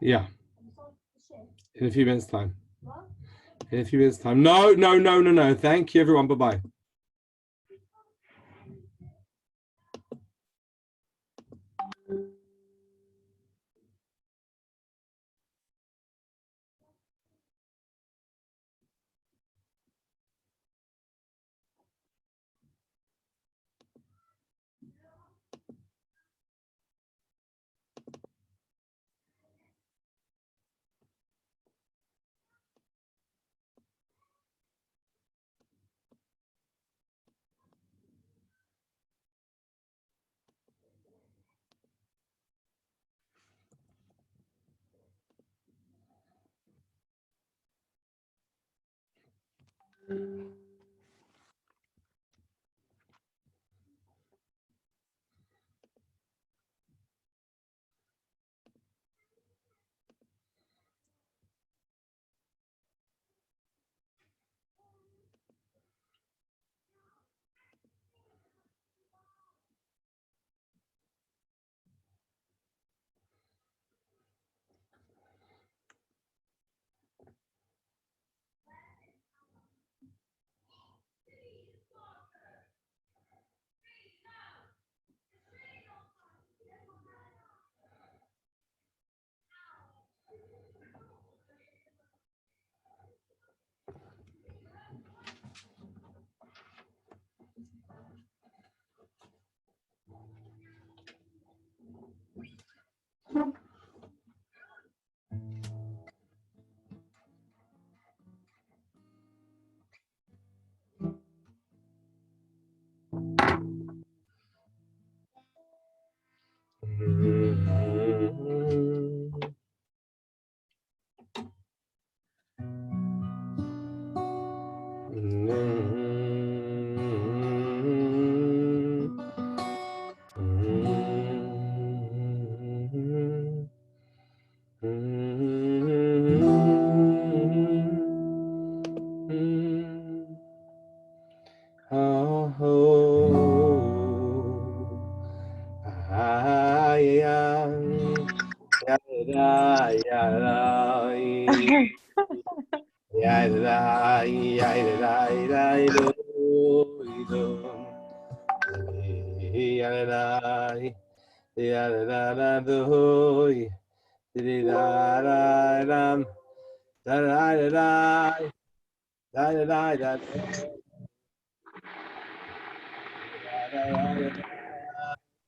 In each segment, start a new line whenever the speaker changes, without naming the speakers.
Yeah. In a few minutes' time. In a few minutes' time. No, no, no, no, no. Thank you, everyone. Bye-bye.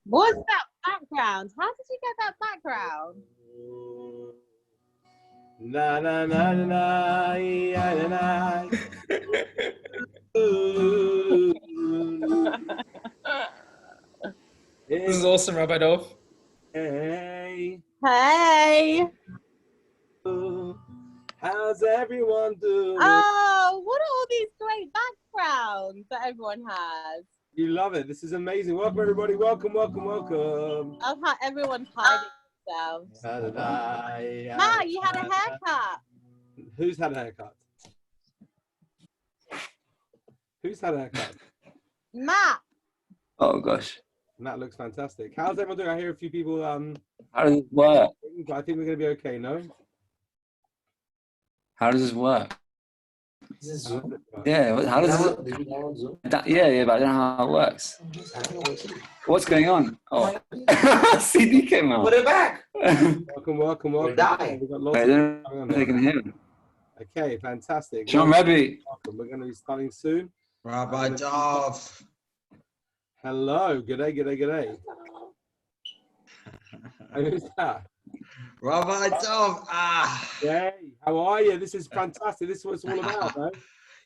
What's that background? How did you get that background?
Na na na na na na na.
This is awesome, Rabbi Dov.
Hey.
Hey.
How's everyone doing?
Oh, what are all these great backgrounds that everyone has?
You love it. This is amazing. Welcome, everybody. Welcome, welcome, welcome.
I love how everyone's hiding themselves. Matt, you had a haircut.
Who's had a haircut? Who's had a haircut?
Matt.
Oh gosh.
Matt looks fantastic. How's everyone doing? I hear a few people.
How does it work?
But I think we're gonna be okay. No.
How does this work?
How does it work?
Yeah. How does it? Yeah, but I don't know how it works. What's going on? Oh, CD came out.
Put it back.
Welcome, welcome, welcome. We've got lots
I
of
don't
going on
know if they can hear him.
Okay, fantastic.
Sean Rebbe.
Welcome. We're going to be starting soon.
Rabbi Dov.
Hello. G'day, g'day, g'day. Who's that?
Rabbi Dov.
Hey, how are you? This is fantastic. This is what it's all about, man.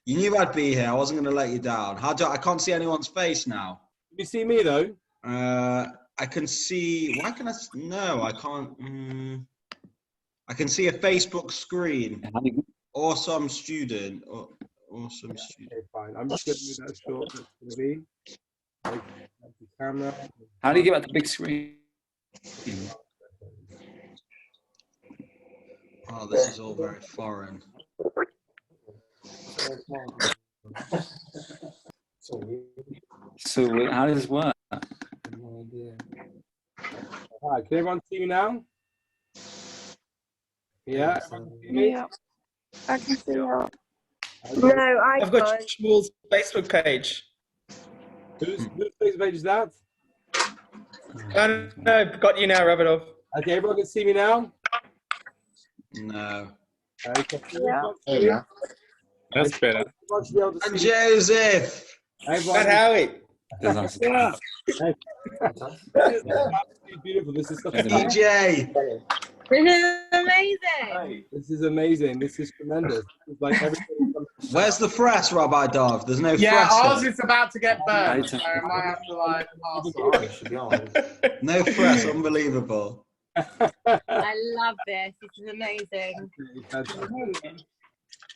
You knew I'd be here. I wasn't going to let you down. I can't see anyone's face now.
Can you see me, though?
I can see. Why can I? No, I can't. I can see a Facebook screen. Awesome student. Awesome student.
Okay, fine. I'm just going to move that short. It's going to be. The camera.
How do you get back the big screen?
Oh, this is all very foreign.
So how does this work?
Hi, can everyone see me now? Yeah.
Yeah, I can see her.
Okay.
No,
I've got Shmuel's Facebook page.
Whose Facebook page is that?
No, got you now, Rabbitoff.
Okay, everyone can see me now?
No.
Okay.
Yeah.
That's better.
Everyone should be able to
And
see.
Joseph.
Everyone.
But Howie.
Yeah. This is absolutely beautiful. This is such a
DJ.
This is amazing.
This is amazing. This is tremendous. It's like everything.
Where's the press, Rabbi Dov? There's no
Yeah,
press.
ours is about to get burned, so I might have to like pass on.
No press. Unbelievable.
I love this. This is amazing.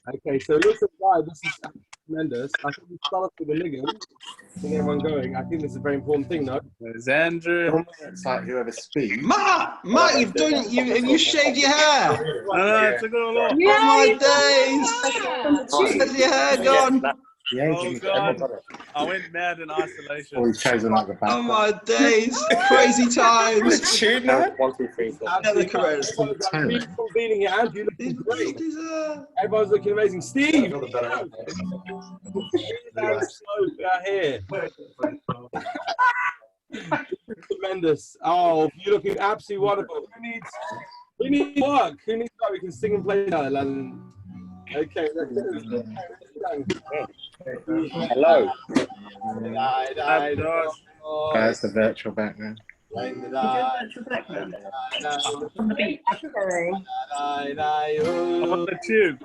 Okay, so listen, guys, this is tremendous. I think we start off with the Ligon. Get everyone going. I think this is a very important thing, no?
There's Andrew. It's like whoever speaks.
Matt, you've done. You shaved your hair.
I took it all off.
Oh my days! Where's your hair gone?
Oh God, I went mad in isolation.
Or he's chosen like the back.
Oh my days! Crazy times.
Tune, man.
1, 2, 3, 4.
Never correct.
Reconvening it, Andrew. Looking great. Everyone's looking amazing. Steve! Out here. Tremendous. Oh, you're looking absolutely wonderful. Who needs work? Who needs work? We can sing and play now. Okay.
Hello.
That's
the virtual background.
On the beach.
I'm on the tube.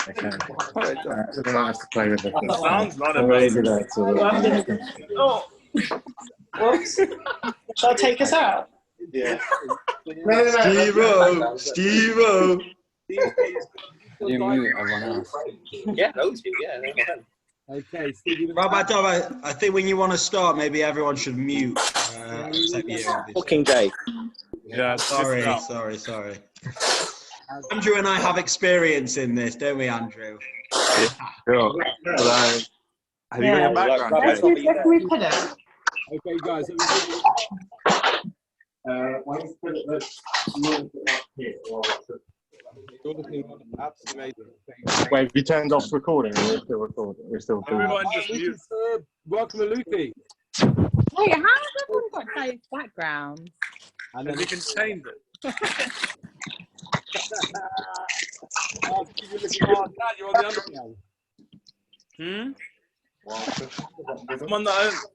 Okay. We're gonna have to play with it.
Sounds not amazing.
Oh. Whoops. Shall I take us out?
Yeah.
Steve-O.
You mute everyone else.
Yeah, those two, yeah.
Okay, Steve.
Rabbi Dov, I think when you want to start, maybe everyone should mute. Except you.
Fucking Jay.
Yeah,
Sorry. Andrew and I have experience in this, don't we, Andrew?
Sure. Hello. Have you got your background?
Let's put it.
Okay, guys.
Wait, have you turned off recording? We're still recording. We're still doing
Everyone just mute.
Welcome to Lucy.
Wait, how has everyone got those backgrounds?
And
And
then
we can change it.
You're on the underground.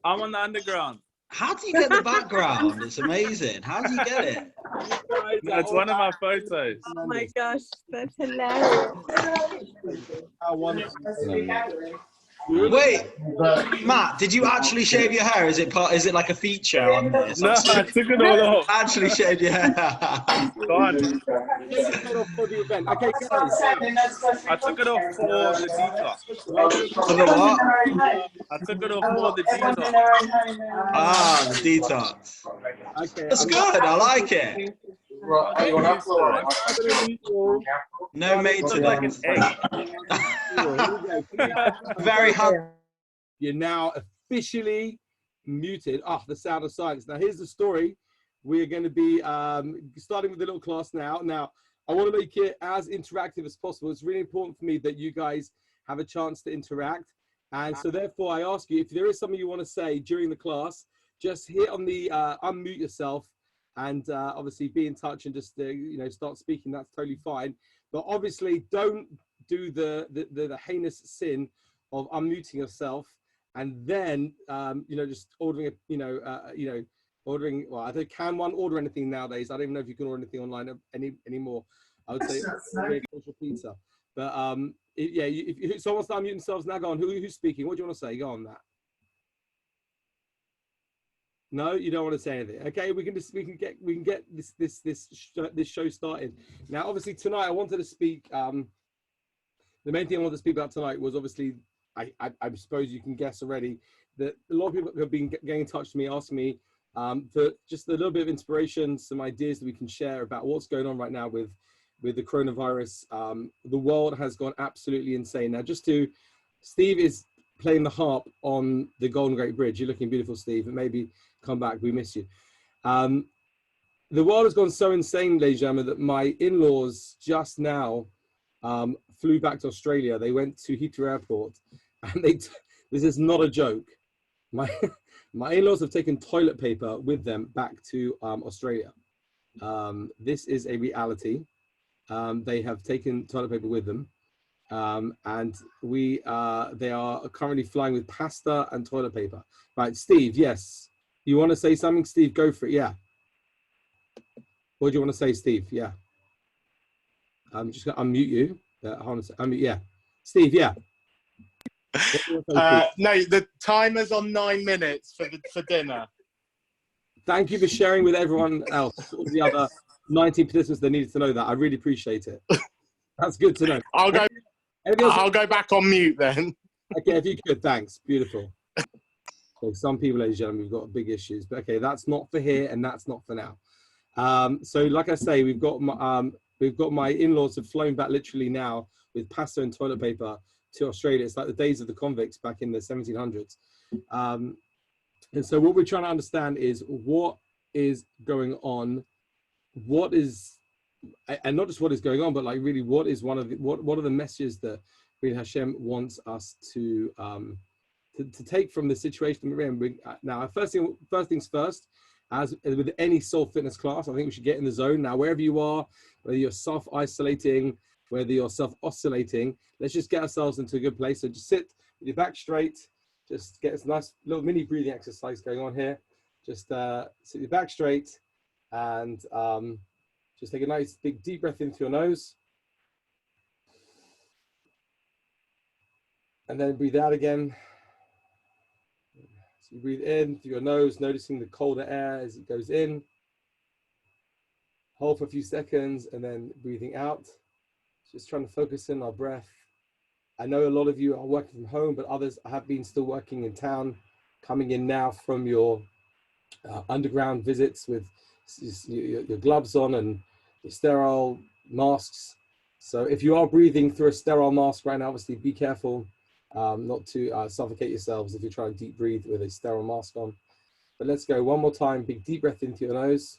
I'm on the underground.
How do you get the background? It's amazing. How do you get it?
That's one of my photos.
Oh my gosh, that's hilarious.
How wonderful.
Wait, Matt, did you actually shave your hair? Is it like a feature on this?
No, I took it all off.
Actually shaved your hair.
God.
Okay, guys.
I took it off for the detox.
For the what?
I took it off for the detox.
Ah, the detox.
Okay.
That's good. I like it. No
It's like an
maintenance.
egg.
Very happy.
You're now officially muted. The sound of silence. Now, here's the story. We're going to be starting with the little class now. Now, I want to make it as interactive as possible. It's really important for me that you guys have a chance to interact. And so, therefore, I ask you, if there is something you want to say during the class, just hit on the unmute yourself and obviously be in touch and just start speaking. That's totally fine. But obviously, don't do the heinous sin of unmuting yourself and then just ordering ordering. Well, I don't, can one order anything nowadays? I don't even know if you can order anything online anymore. I would say pizza. But if someone's unmuting themselves now, go on. Who's speaking? What do you want to say? Go on that. No, you don't want to say anything. Okay, we can get this show started. Now, obviously tonight I wanted to speak. The main thing I wanted to speak about tonight was obviously I suppose you can guess already that a lot of people have been getting in touch with me, asking me for just a little bit of inspiration, some ideas that we can share about what's going on right now with the coronavirus. The world has gone absolutely insane. Now, Steve is playing the harp on the Golden Gate Bridge. You're looking beautiful, Steve. And maybe come back. We miss you. The world has gone so insane, ladies and gentlemen, that my in-laws just now flew back to Australia. They went to Heathrow Airport, and this is not a joke. My in-laws have taken toilet paper with them back to Australia. This is a reality. They have taken toilet paper with them, and they are currently flying with pasta and toilet paper. Right, Steve? Yes, you want to say something, Steve? Go for it. Yeah. What do you want to say, Steve? Yeah. I'm just going to unmute you. Hold on a second. Unmute. Yeah. Steve. Yeah.
No, the timer's on 9 minutes for dinner.
Thank you for sharing with everyone else, all the other 19 participants that needed to know that. I really appreciate it. That's good to know.
I'll go back on mute then.
Okay, if you could, thanks. Beautiful. So some people, ladies and gentlemen, we've got big issues, but okay, that's not for here and that's not for now. So like I say, we've got my in-laws have flown back literally now with pasta and toilet paper to Australia. It's like the days of the convicts back in the 1700s. And so what we're trying to understand is what is going on, and not just what is going on, but like really what is what are the messages that really Hashem wants us to take from the situation we're in. Now, first things first, as with any soul fitness class, I think we should get in the zone. Now, wherever you are, whether you're self-isolating, whether you're self-oscillating, let's just get ourselves into a good place. So just sit with your back straight, just get this nice little mini breathing exercise going on here. Just sit your back straight and just take a nice big deep breath in through your nose. And then breathe out again. So you breathe in through your nose, noticing the colder air as it goes in. Hold for a few seconds and then breathing out. Just trying to focus in our breath. I know a lot of you are working from home, but others have been still working in town, coming in now from your underground visits with your gloves on and your sterile masks. So if you are breathing through a sterile mask right now, obviously be careful not to suffocate yourselves if you're trying to deep breathe with a sterile mask on. But let's go one more time. Big deep breath into your nose.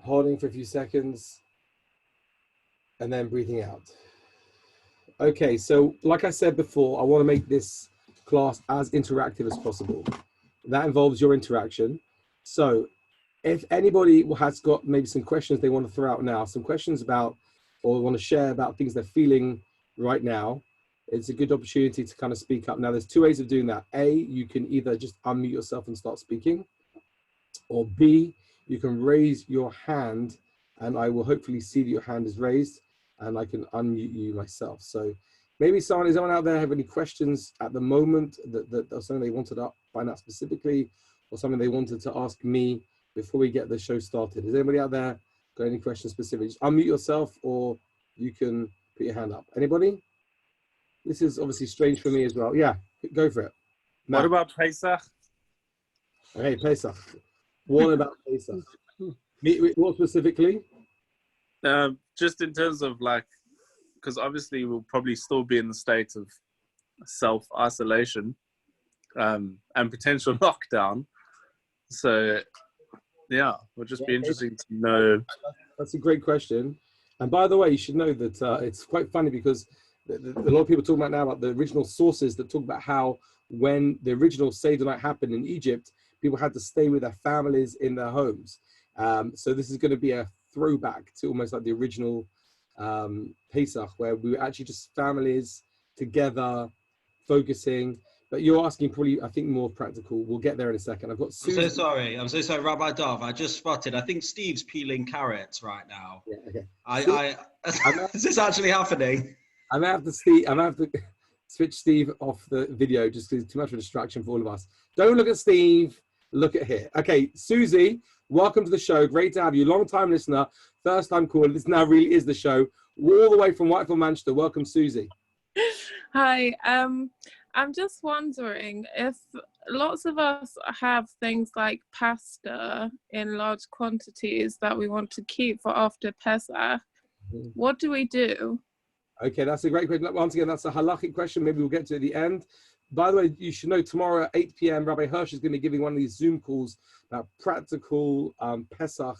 Holding for a few seconds. And then breathing out. Okay, so like I said before, I want to make this class as interactive as possible. That involves your interaction. So if anybody has got maybe some questions they want to throw out now, some questions about or want to share about things they're feeling right now, it's a good opportunity to kind of speak up. Now, there's two ways of doing that. A, you can either just unmute yourself and start speaking, or B, you can raise your hand and I will hopefully see that your hand is raised and I can unmute you myself. So maybe someone out there have any questions at the moment that something they wanted to find out specifically, or something they wanted to ask me before we get the show started. Is anybody out there got any questions specific? Just unmute yourself or you can put your hand up. Anybody? This is obviously strange for me as well. Yeah, go for it. Matt.
What about Pesach?
Okay, Pesach. What about Pesach? What specifically?
Just in terms of like, because obviously we'll probably still be in the state of self-isolation and potential lockdown. So yeah, it'll just be interesting to know.
That's a great question. And by the way, you should know that it's quite funny because a lot of people talk about now about the original sources that talk about how when the original Seder night happened in Egypt, people had to stay with their families in their homes. So this is going to be a throwback to almost like the original Pesach, where we were actually just families together, focusing. But you're asking probably, I think, more practical. We'll get there in a second. I've got Susan.
I'm so sorry, Rabbi Dov. I just spotted. I think Steve's peeling carrots right now.
Yeah, okay.
Is this actually happening?
I may have to switch Steve off the video just because it's too much of a distraction for all of us. Don't look at Steve. Look at here. Okay, Susie, welcome to the show. Great to have you. Long-time listener, first-time caller. This now really is the show. All the way from Whitehall, Manchester. Welcome, Susie.
Hi. I'm just wondering if lots of us have things like pasta in large quantities that we want to keep for after Pesach. What do we do?
Okay, that's a great question. Once again, that's a halachic question. Maybe we'll get to it at the end. By the way, you should know tomorrow at 8 p.m., Rabbi Hirsch is going to be giving one of these Zoom calls about practical Pesach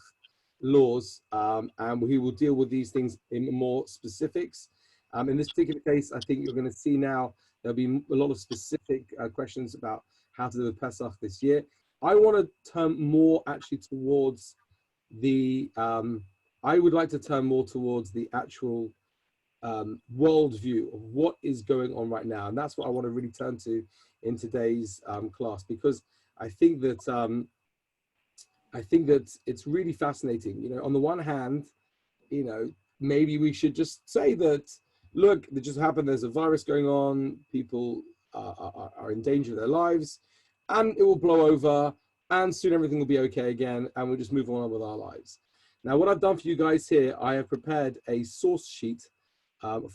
laws, and he will deal with these things in more specifics. In this particular case, I think you're going to see now there'll be a lot of specific questions about how to do with Pesach this year. I want to turn more actually towards the, I would like to turn more towards the actual worldview of what is going on right now. And that's what I want to really turn to in today's class, because I think that it's really fascinating. You know, on the one hand, you know, maybe we should just say that, look, it just happened, there's a virus going on, people are in danger of their lives, and it will blow over, and soon everything will be okay again, and we'll just move on with our lives. Now, what I've done for you guys here, I have prepared a source sheet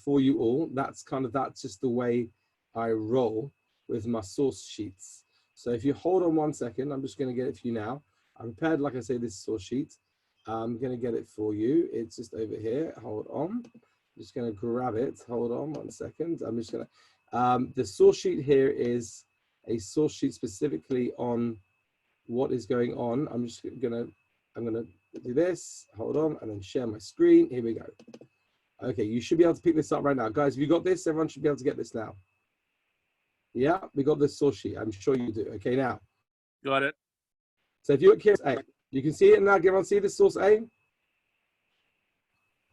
for you all. That's just the way I roll with my source sheets. So if you hold on 1 second, I'm just going to get it for you now. I prepared, like I say, this source sheet. I'm going to get it for you. It's just over here. Hold on. I'm just going to grab it. Hold on 1 second. I'm just going to, the source sheet here is a source sheet specifically on what is going on. I'm going to do this. Hold on, and then share my screen. Here we go. Okay, you should be able to pick this up right now. Guys, have you got this? Everyone should be able to get this now. Yeah, we got this source sheet. I'm sure you do. Okay, now.
Got it.
So if you're at source A, you can see it now. Can everyone see this source A?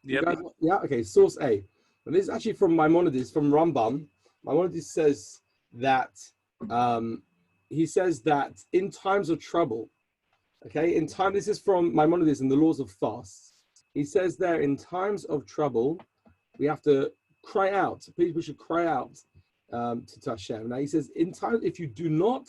Yep.
Guys, yeah, okay, source A. And this is actually from Maimonides, from Rambam. Maimonides says that, he says that in times of trouble, okay, this is from Maimonides in the Laws of Fasts. He says there, in times of trouble, we have to cry out. People should cry out to Hashem. Now he says, in times, if you do not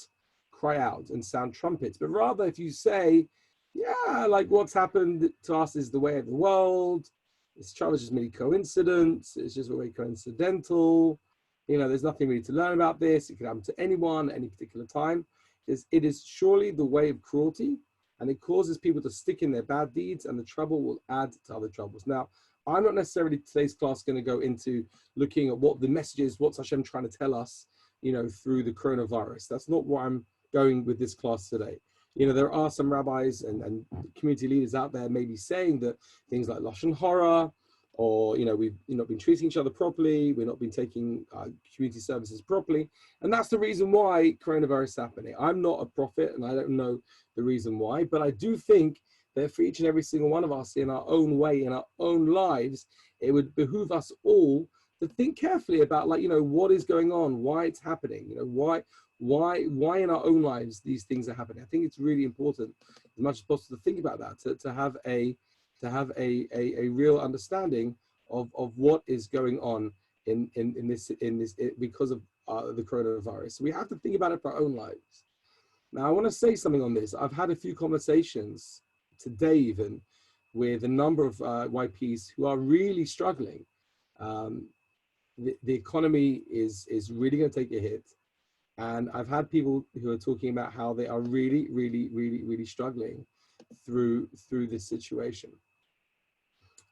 cry out and sound trumpets, but rather if you say, yeah, like what's happened to us is the way of the world, this trouble is just merely coincidence, it's just very coincidental, you know, there's nothing really to learn about this, it can happen to anyone at any particular time. It is surely the way of cruelty, and it causes people to stick in their bad deeds, and the trouble will add to other troubles. Now, I'm not necessarily today's class going to go into looking at what the message is, what's Hashem trying to tell us, you know, through the coronavirus. That's not where I'm going with this class today. You know, there are some rabbis and community leaders out there maybe saying that things like Lashon Hara, or, you know, we've not been treating each other properly, we've not been taking community services properly, and that's the reason why coronavirus is happening. I'm not a prophet, and I don't know the reason why, but I do think that for each and every single one of us in our own way, in our own lives, it would behoove us all to think carefully about, like, you know, what is going on, why it's happening, you know, why in our own lives these things are happening. I think it's really important, as much as possible, to think about that, to have a real understanding of what is going on in this because of the coronavirus. We have to think about it for our own lives. Now, I want to say something on this. I've had a few conversations today, even with a number of YPs who are really struggling. The economy is really going to take a hit. And I've had people who are talking about how they are really struggling through this situation.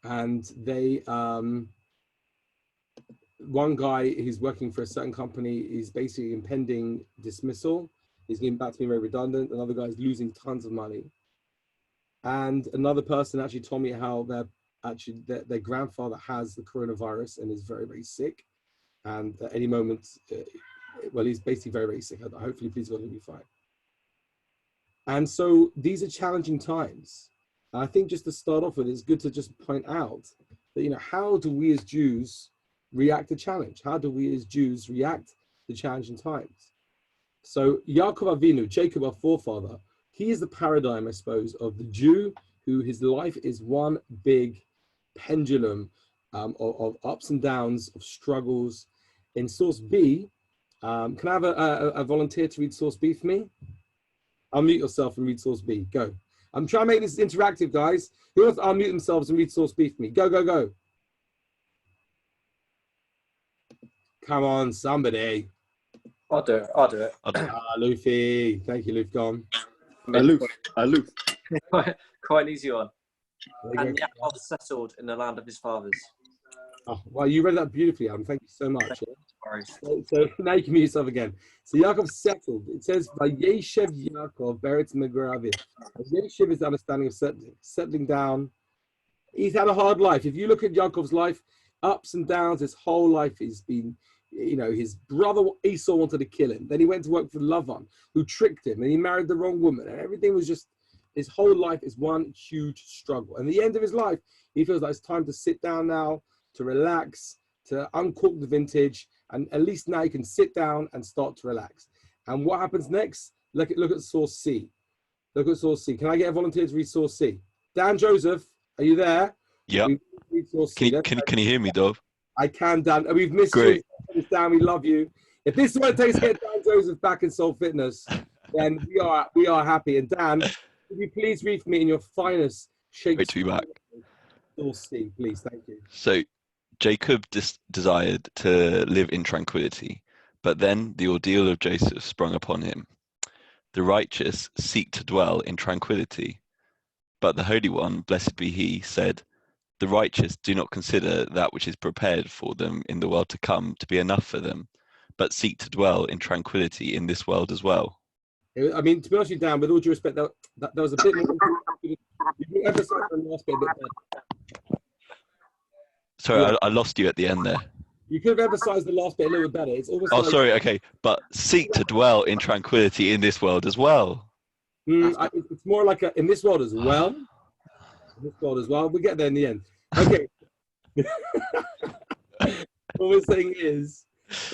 And they, one guy who's working for a certain company is basically impending dismissal. He's getting back to being very redundant. Another guy's losing tons of money. And another person actually told me how their grandfather has the coronavirus and is very sick. And at any moment, well, he's basically very sick. Hopefully, please God, he'll be fine. And so these are challenging times. I think just to start off with, it's good to just point out that, you know, how do we as Jews react to challenge? How do we as Jews react to challenging times? So Yaakov Avinu, Jacob, our forefather, he is the paradigm, I suppose, of the Jew who his life is one big pendulum of ups and downs, of struggles. In source B, can I have a volunteer to read source B for me? Unmute yourself and read source B. Go. I'm trying to make this interactive, guys. Who wants to unmute themselves and read source B for me? Go. Come on, somebody.
I'll do it.
Luffy. Thank you, Luffy. Gone.
Aloof.
Quite an easy one. And Yaakov settled in the land of his fathers.
Oh, well, you read that beautifully, Adam. Thank you so much. So now you can mute yourself again. So Yaakov settled. It says, "Vayeshev Yaakov beretz megoraviv." Vayeshev is the understanding of settling down. He's had a hard life. If you look at Yaakov's life, ups and downs, his whole life he's been, his brother Esau wanted to kill him. Then he went to work for Lavan, who tricked him, and he married the wrong woman. And everything was just, his whole life is one huge struggle. And at the end of his life, he feels like it's time to sit down now, to relax, to uncork the vintage, and at least now you can sit down and start to relax. And what happens next? Look at source C. Look at source C. Can I get a volunteer to read source C? Dan Joseph, are you there?
Yeah. Can you hear me, Dov?
I can, Dan. We've missed
Great.
you. Dan, we love you. If this is what it takes to get Dan Joseph back in Soul Fitness, then we are happy. And Dan, could you please read for me in your finest Shakespeare?
Great to be back.
Source C, please. Thank you.
So, Jacob desired to live in tranquility, but then the ordeal of Joseph sprung upon him. The righteous seek to dwell in tranquility, but the Holy One, blessed be he, said, "The righteous do not consider that which is prepared for them in the world to come to be enough for them, but seek to dwell in tranquility in this world as well."
I mean, to be honest with you, Dan, with all due respect, that was a bit more. You emphasize the last bit a bit better.
Sorry,
Yeah.
I lost you at the end there.
You could have emphasized the last bit a little bit better. It's almost like,
Sorry, okay. But seek to dwell in tranquility in this world as well.
It's more like in this world as well. In this world as well. We'll get there in the end. Okay. What we're saying is,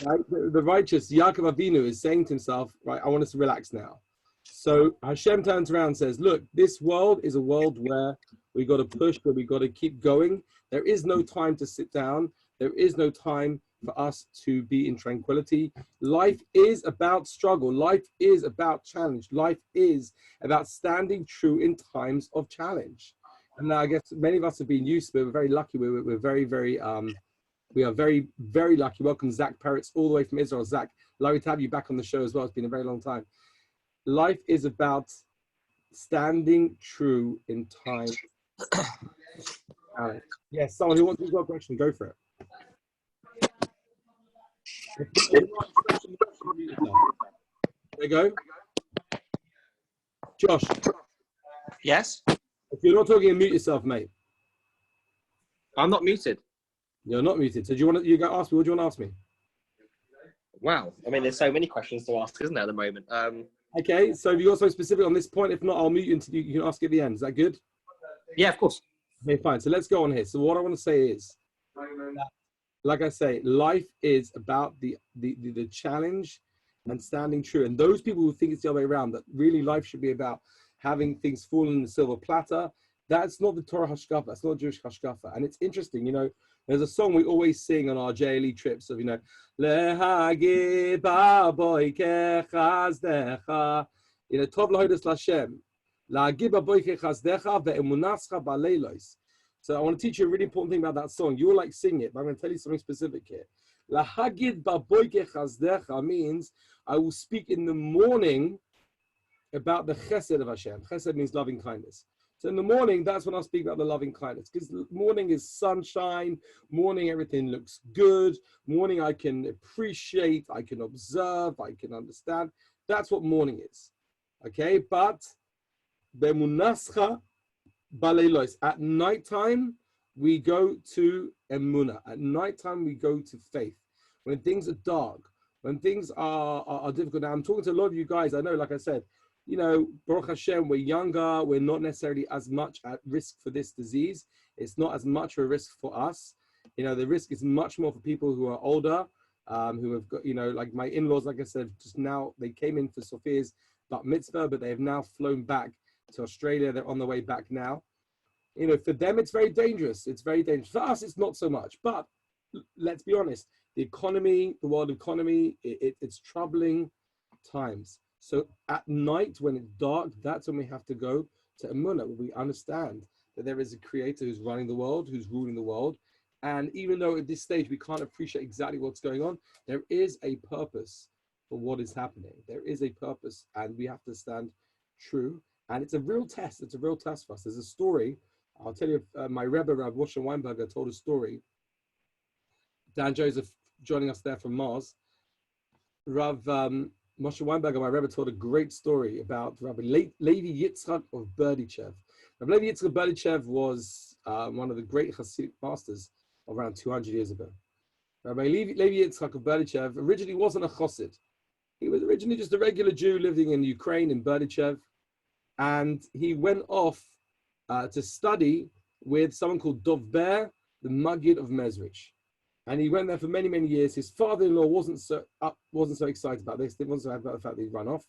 right, the righteous, Yaakov Avinu, is saying to himself, right, I want us to relax now. So Hashem turns around and says, look, this world is a world where we got to push, where we got to keep going. There is no time to sit down. There is no time for us to be in tranquility. Life is about struggle. Life is about challenge. Life is about standing true in times of challenge. And now I guess many of us have been used to it. We're very lucky. We're very, very, we are very, very lucky. Welcome, Zach Peretz, all the way from Israel. Zach, lovely to have you back on the show as well. It's been a very long time. Life is about standing true in time. Yes, someone who wants to ask a question, go for it. There you go. Josh.
Yes?
If you're not talking, mute yourself, mate.
I'm not muted.
You're not muted. So do you want to, ask me? What do you want to ask me?
Wow. I mean, there's so many questions to ask, isn't there, at the moment?
Okay, so have you got something specific on this point? If not, I'll mute you until you can ask at the end. Is that good?
Yeah, of course.
Okay, fine. So let's go on here. So what I want to say is, like I say, life is about the challenge and standing true. And those people who think it's the other way around, that really life should be about having things fall in the silver platter, that's not the Torah Hashkafa. That's not Jewish Hashkafa. And it's interesting, there's a song we always sing on our JLE trips of, Lehagi ba'boike chazdecha, Tov lahodos Lashem, Lehagi ba'boike chazdecha ve'emunascha ba'leilos. So I want to teach you a really important thing about that song. You will like sing it, but I'm going to tell you something specific here. Lahagid ba'boike chazdecha means I will speak in the morning about the chesed of Hashem. Chesed means loving kindness. So in the morning, that's when I'll speak about the loving kindness. Because morning is sunshine. Morning, everything looks good. Morning, I can appreciate, I can observe, I can understand. That's what morning is. Okay, but be'munascha baleilos. At nighttime, we go to emunah. At nighttime, we go to faith. When things are dark, when things are difficult. Now, I'm talking to a lot of you guys. I know, like I said, Baruch Hashem, we're younger. We're not necessarily as much at risk for this disease. It's not as much of a risk for us. The risk is much more for people who are older, who have got, like my in-laws, like I said, just now, they came in for Sophia's bat mitzvah, but they have now flown back to Australia. They're on the way back now. For them, it's very dangerous. It's very dangerous. For us, it's not so much. But let's be honest, the economy, the world economy, it's troubling times. So at night, when it's dark, that's when we have to go to Emunah, where we understand that there is a creator who's running the world, who's ruling the world. And even though at this stage we can't appreciate exactly what's going on, there is a purpose for what is happening. There is a purpose, and we have to stand true. And it's a real test. It's a real test for us. There's a story. I'll tell you, my Rebbe, Rav Moshe Weinberger, told a story Dan Joseph joining us there from Mars. Rav Moshe Weinberger, my Rebbe, told a great story about Rabbi Levi Yitzchak of Berdichev. Rabbi Levi Yitzchak of Berdichev was one of the great Hasidic masters around 200 years ago. Rabbi Levi Yitzchak of Berdichev originally wasn't a Chassid. He was originally just a regular Jew living in Ukraine, in Berdichev. And he went off to study with someone called Dovber, the Maggid of Mezrich. And he went there for many, many years. His father-in-law wasn't so excited about this. He wasn't so happy about the fact that he'd run off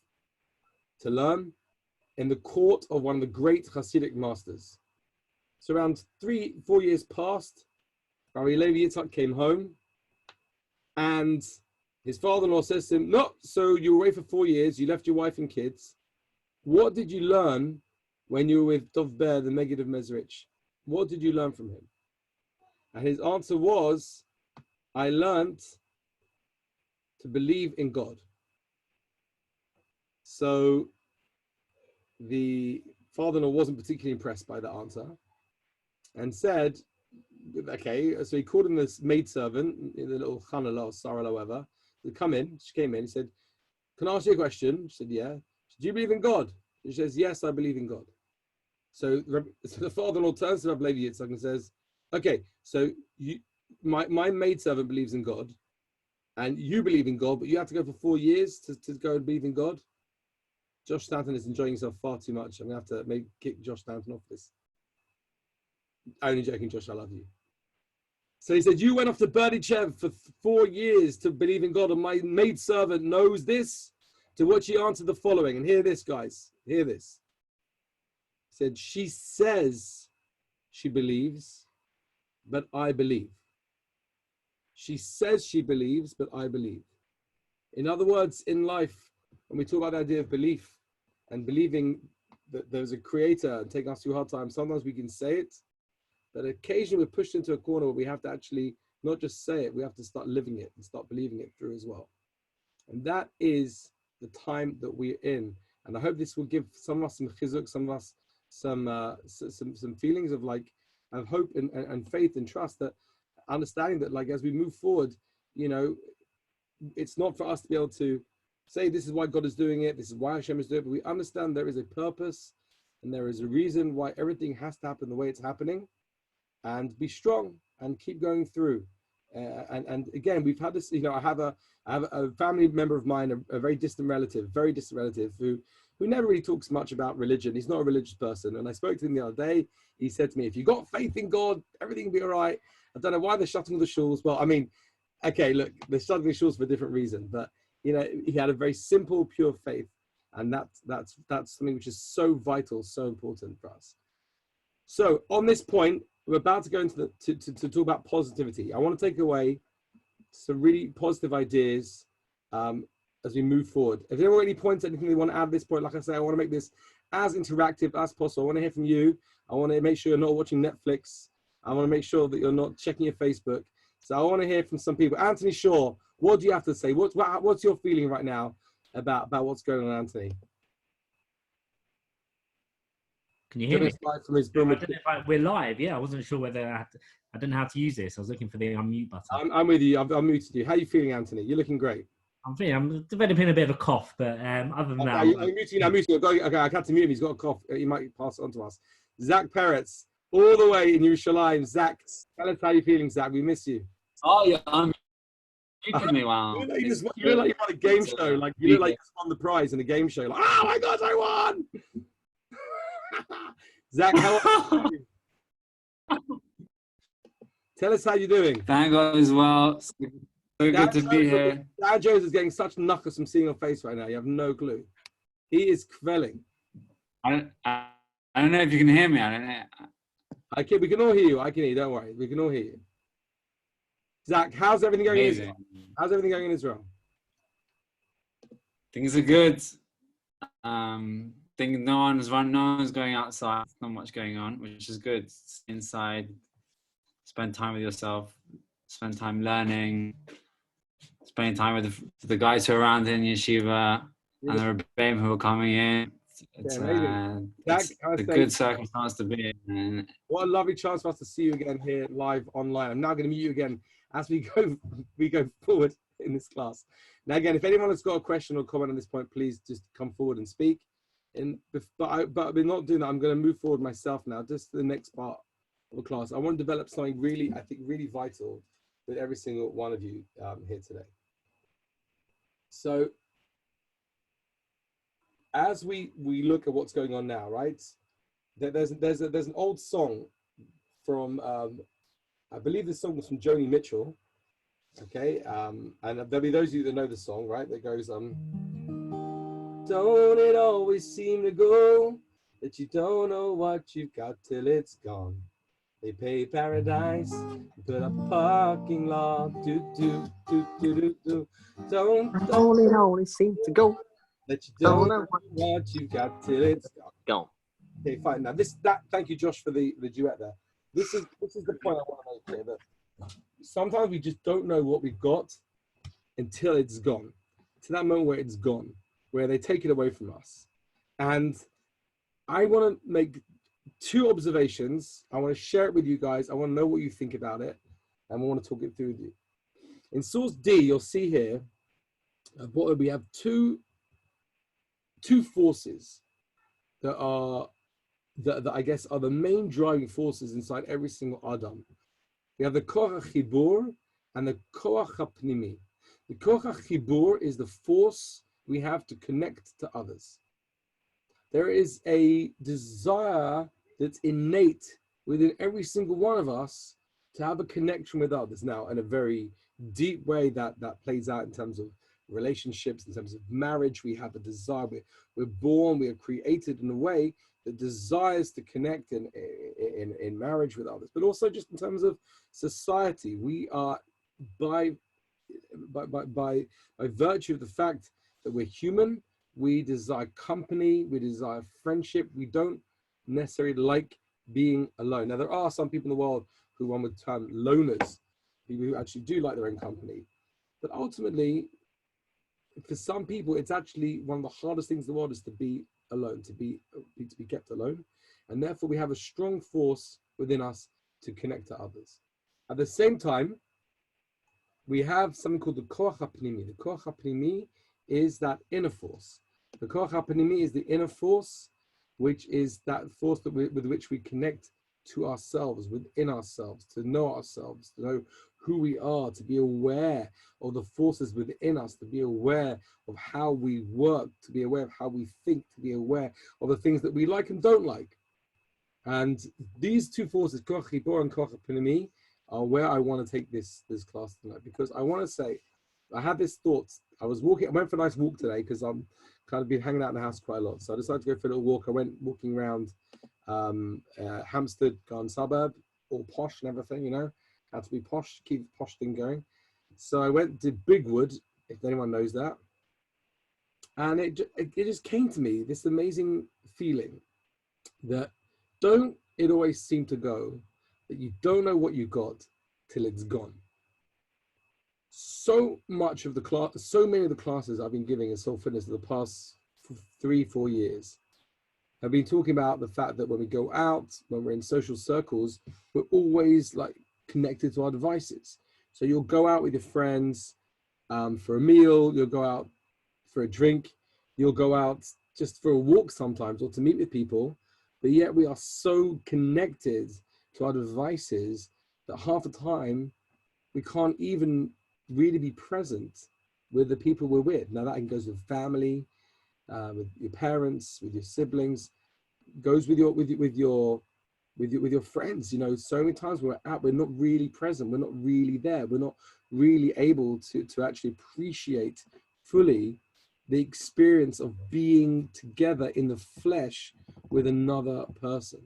to learn in the court of one of the great Hasidic masters. So around 3-4 years passed, Rabbi Levi Yitzchak came home, and his father-in-law says to him, "No, so you were away for 4 years, you left your wife and kids. What did you learn when you were with Dovber, the Maggid of Mezrich? What did you learn from him?" And his answer was, "I learned to believe in God." So the father-in-law wasn't particularly impressed by the answer and said, okay, so he called him this maidservant, the little Chanala or Sarah or whatever, to come in. She came in, he said, "Can I ask you a question?" She said, "Yeah." "Do you believe in God?" She says, "Yes, I believe in God." So the father-in-law turns to Rabbi Levi Yitzchak and says, "Okay, so my maidservant believes in God, and you believe in God, but you have to go for 4 years to go and believe in God?" Josh Stanton is enjoying himself far too much. I'm going to have to kick Josh Stanton off this. Only joking, Josh, I love you. So he said, "You went off to Berdichev for 4 years to believe in God, and my maidservant knows this?" To which he answered the following, and hear this, guys, hear this. He said, "She says she believes, but I believe. She says she believes, but I believe." In other words, in life, when we talk about the idea of belief and believing that there's a creator and taking us through hard times, sometimes we can say it, but occasionally we're pushed into a corner where we have to actually not just say it, we have to start living it and start believing it through as well. And that is the time that we're in. And I hope this will give some of us some chizuk, some of us some feelings of like of hope and faith and trust, that understanding that like as we move forward, you know, it's not for us to be able to say this is why God is doing it, this is why Hashem is doing it, but we understand there is a purpose and there is a reason why everything has to happen the way it's happening, and be strong and keep going through. And again, we've had this, you know, I have a family member of mine, a very distant relative who never really talks much about religion. He's not a religious person. And I spoke to him the other day. He said to me, "If you got faith in God, everything will be all right." I don't know why they're shutting all the shuls. Well, I mean, okay, look, they're shutting the shuls for a different reason, but you know, he had a very simple, pure faith. And that's something which is so vital, so important for us. So on this point, we're about to go into to talk about positivity. I want to take away some really positive ideas as we move forward. If there are any points, anything they want to add at this point, like I say, I want to make this as interactive as possible. I want to hear from you. I want to make sure you're not watching Netflix. I want to make sure that you're not checking your Facebook. So I want to hear from some people. Anthony Shaw, what do you have to say? What's your feeling right now about what's going on, Anthony?
Can you hear me? We're live. Yeah, I wasn't sure whether I didn't know how to use this. I was looking for the unmute button.
I'm with you. I've muted you. How are you feeling, Anthony? You're looking great.
I'm developing a bit of a cough, but other than that,
I'm muting. Okay, I had to mute him. He's got a cough. He might pass it on to us. Zach Peretz, all the way in Yerushalayim. Zach, tell us how you're feeling, Zach. We miss you.
Oh yeah, I'm muting me. Wow.
You look like you won a game show. Like you look like you just won the prize in a game show. Like, oh my God, I won! Zach, how are you? Tell us how you're doing.
Thank God as well. So good to be here.
Dad Jones is getting such knuckles from seeing your face right now. You have no clue. He is quelling.
I don't know if you can hear me. I don't know.
We can all hear you. I can hear you. Don't worry. We can all hear you. Zach, how's everything going in Israel? How's everything going in Israel?
Things are good. Think no one's going outside. Not much going on, which is good. Inside, spend time with yourself, spend time learning, spending time with the guys who are around in yeshiva and the rebbeim who are coming in. It's,
amazing.
it's a good circumstance to be in.
What a lovely chance for us to see you again here live online. I'm now going to meet you again as we go forward in this class. Now, again, if anyone has got a question or comment on this point, please just come forward and speak. But we're not doing that. I'm going to move forward myself now, just to the next part of the class. I want to develop something really, I think, really vital with every single one of you here today. So, as we look at what's going on now, right? There's an old song from I believe this song was from Joni Mitchell. Okay, and there'll be those of you that know the song, right? That goes don't it always seem to go that you don't know what you've got till it's gone. They pay paradise, put a parking lot, do. Don't it always seem to go that you don't know what you've got till it's gone. Okay, fine. Now thank you, Josh, for the duet there. This is the point I want to make here, that sometimes we just don't know what we've got until it's gone. To that moment where it's gone, where they take it away from us. And I want to make 2 observations. I want to share it with you guys. I want to know what you think about it, and I want to talk it through with you. In source D, you'll see here what we have two forces that I guess are the main driving forces inside every single Adam. We have the koach chibur and the koach hapnimi. The koach chibur is the force we have to connect to others. There is a desire that's innate within every single one of us to have a connection with others. Now, in a very deep way that plays out in terms of relationships, in terms of marriage, we have a desire. We're born, we are created in a way that desires to connect in marriage with others, but also just in terms of society. We are, by virtue of the fact that we're human, we desire company, we desire friendship. We don't necessarily like being alone. Now, there are some people in the world who one would term loners, people who actually do like their own company. But ultimately, for some people, it's actually one of the hardest things in the world is to be alone, to be kept alone. And therefore, we have a strong force within us to connect to others. At the same time, we have something called the koach hapnimi. The koach hapnimi is that inner force. The koach hapnimi is the inner force, which is that force with which we connect to ourselves, within ourselves, to know ourselves, to know who we are, to be aware of the forces within us, to be aware of how we work, to be aware of how we think, to be aware of the things that we like and don't like. And these 2 forces, koach chibur and koach hapnimi, are where I want to take this class tonight, because I want to say, I had this thought. I went for a nice walk today because I'm kind of been hanging out in the house quite a lot. So I decided to go for a little walk. I went walking around Hampstead Garden Suburb, all posh and everything, you know, had to be posh, keep the posh thing going. So I went to Bigwood, if anyone knows that. And it just came to me, this amazing feeling that don't it always seem to go that you don't know what you got till it's gone. So much of the class, so many of the classes I've been giving in soul fitness for the past 3-4 years have been talking about the fact that when we go out, when we're in social circles, we're always like connected to our devices. So you'll go out with your friends for a meal, you'll go out for a drink, you'll go out just for a walk sometimes or to meet with people, but yet we are so connected to our devices that half the time we can't even really be present with the people we're with. Now that goes with family, with your parents, with your siblings, goes with your friends. You know, so many times we're out, we're not really present, we're not really there, we're not really able to actually appreciate fully the experience of being together in the flesh with another person.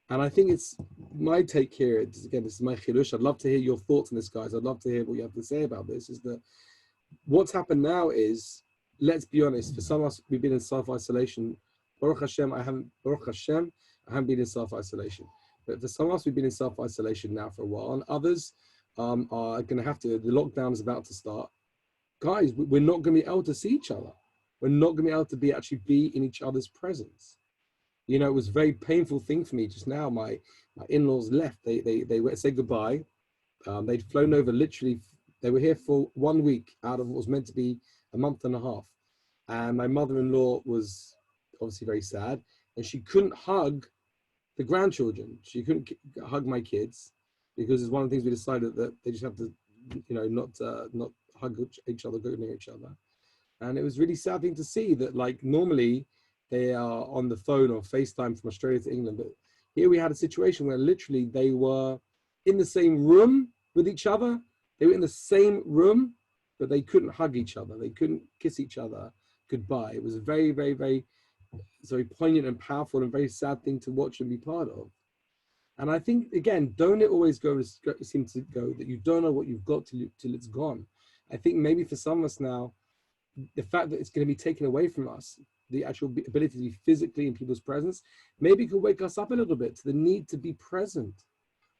And I think it's my take here, again, this is my chidush. I'd love to hear your thoughts on this, guys. I'd love to hear what you have to say about this. Is that what's happened now is, let's be honest, for some of us, we've been in self-isolation. Baruch Hashem, I haven't been in self-isolation. But for some of us, we've been in self-isolation now for a while. And others are going to have to, the lockdown is about to start. Guys, we're not going to be able to see each other. we're not going to be able to actually be in each other's presence. You know, it was a very painful thing for me just now. My in-laws left. They said goodbye. They'd flown over literally. They were here for 1 week out of what was meant to be a month and a half. And my mother-in-law was obviously very sad, and she couldn't hug the grandchildren. She couldn't hug my kids because it's one of the things we decided that they just have to, you know, not hug each other, go near each other. And it was really sad thing to see that, like, normally they are on the phone or FaceTime from Australia to England, but here we had a situation where literally they were in the same room with each other. They were in the same room, but they couldn't hug each other. They couldn't kiss each other goodbye. It was a very, very, very, very poignant and powerful and very sad thing to watch and be part of. And I think, again, don't it always seem to go that you don't know what you've got till it's gone. I think maybe for some of us now, the fact that it's going to be taken away from us, the actual ability to be physically in people's presence, maybe could wake us up a little bit to the need to be present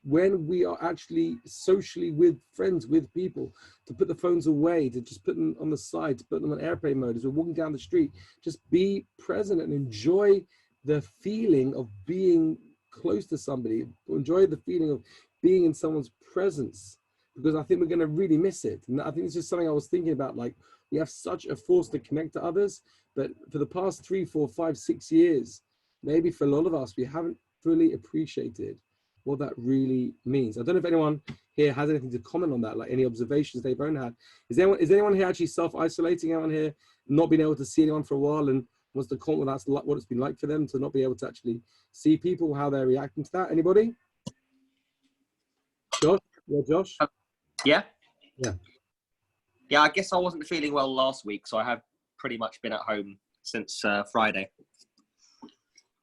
when we are actually socially with friends, with people, to put the phones away, to just put them on the side, to put them on airplane mode as we're walking down the street. Just be present and enjoy the feeling of being close to somebody, enjoy the feeling of being in someone's presence, because I think we're going to really miss it. And I think it's just something I was thinking about, like, we have such a force to connect to others, but for the past 3, 4, 5, 6 years, maybe for a lot of us, we haven't fully appreciated what that really means. I don't know if anyone here has anything to comment on that, like any observations they've own had. Is anyone here actually self-isolating, anyone here not being able to see anyone for a while and wants to comment that's what it's been like for them to not be able to actually see people, how they're reacting to that? Anybody? Josh? Yeah, Josh?
Yeah?
Yeah.
Yeah, I guess I wasn't feeling well last week, so I have pretty much been at home since Friday.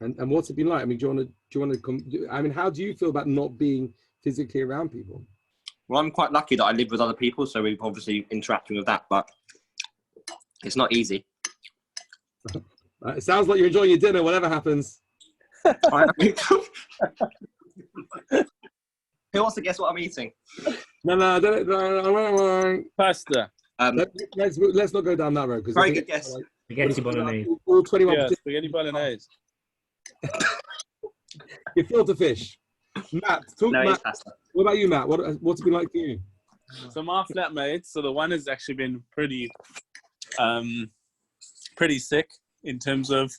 And what's it been like? I mean, do you want to I mean, how do you feel about not being physically around people?
Well, I'm quite lucky that I live with other people, so we're obviously interacting with that, but it's not easy.
It sounds like you're enjoying your dinner, whatever happens.
Who wants to guess what I'm eating?
No.
Pasta.
Let's not go down that road.
Very good guess.
Spaghetti bolognese.
All 21.
Yeah, spaghetti bolognese.
You filter fish. Matt, Matt, what about you, Matt? What's it been like for you?
So my flatmate, so the one has actually been pretty sick in terms of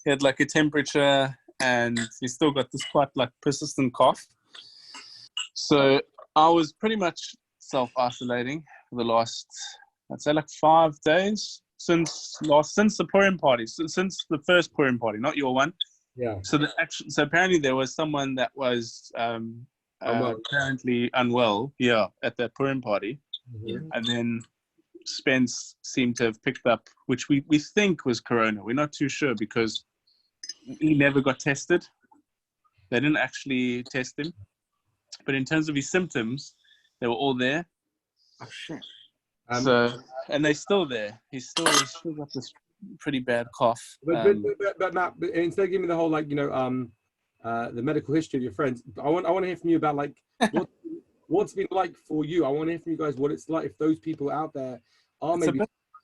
he had like a temperature and he still got this quite like persistent cough. So I was pretty much self-isolating for the last, I'd say like 5 days since the Purim party, since the first Purim party, not your one.
Yeah.
So apparently there was someone that was apparently unwell, at that Purim party.
Mm-hmm.
And then Spence seemed to have picked up, which we think was corona. We're not too sure because he never got tested. They didn't actually test him. But in terms of his symptoms, they were all there.
Oh, shit.
And they're still there. He's still got this pretty bad cough.
But Matt, instead of giving me the whole, like, you know, the medical history of your friends, I want to hear from you about, like, what's it been like for you. I want to hear from you guys what it's like if those people out there are maybe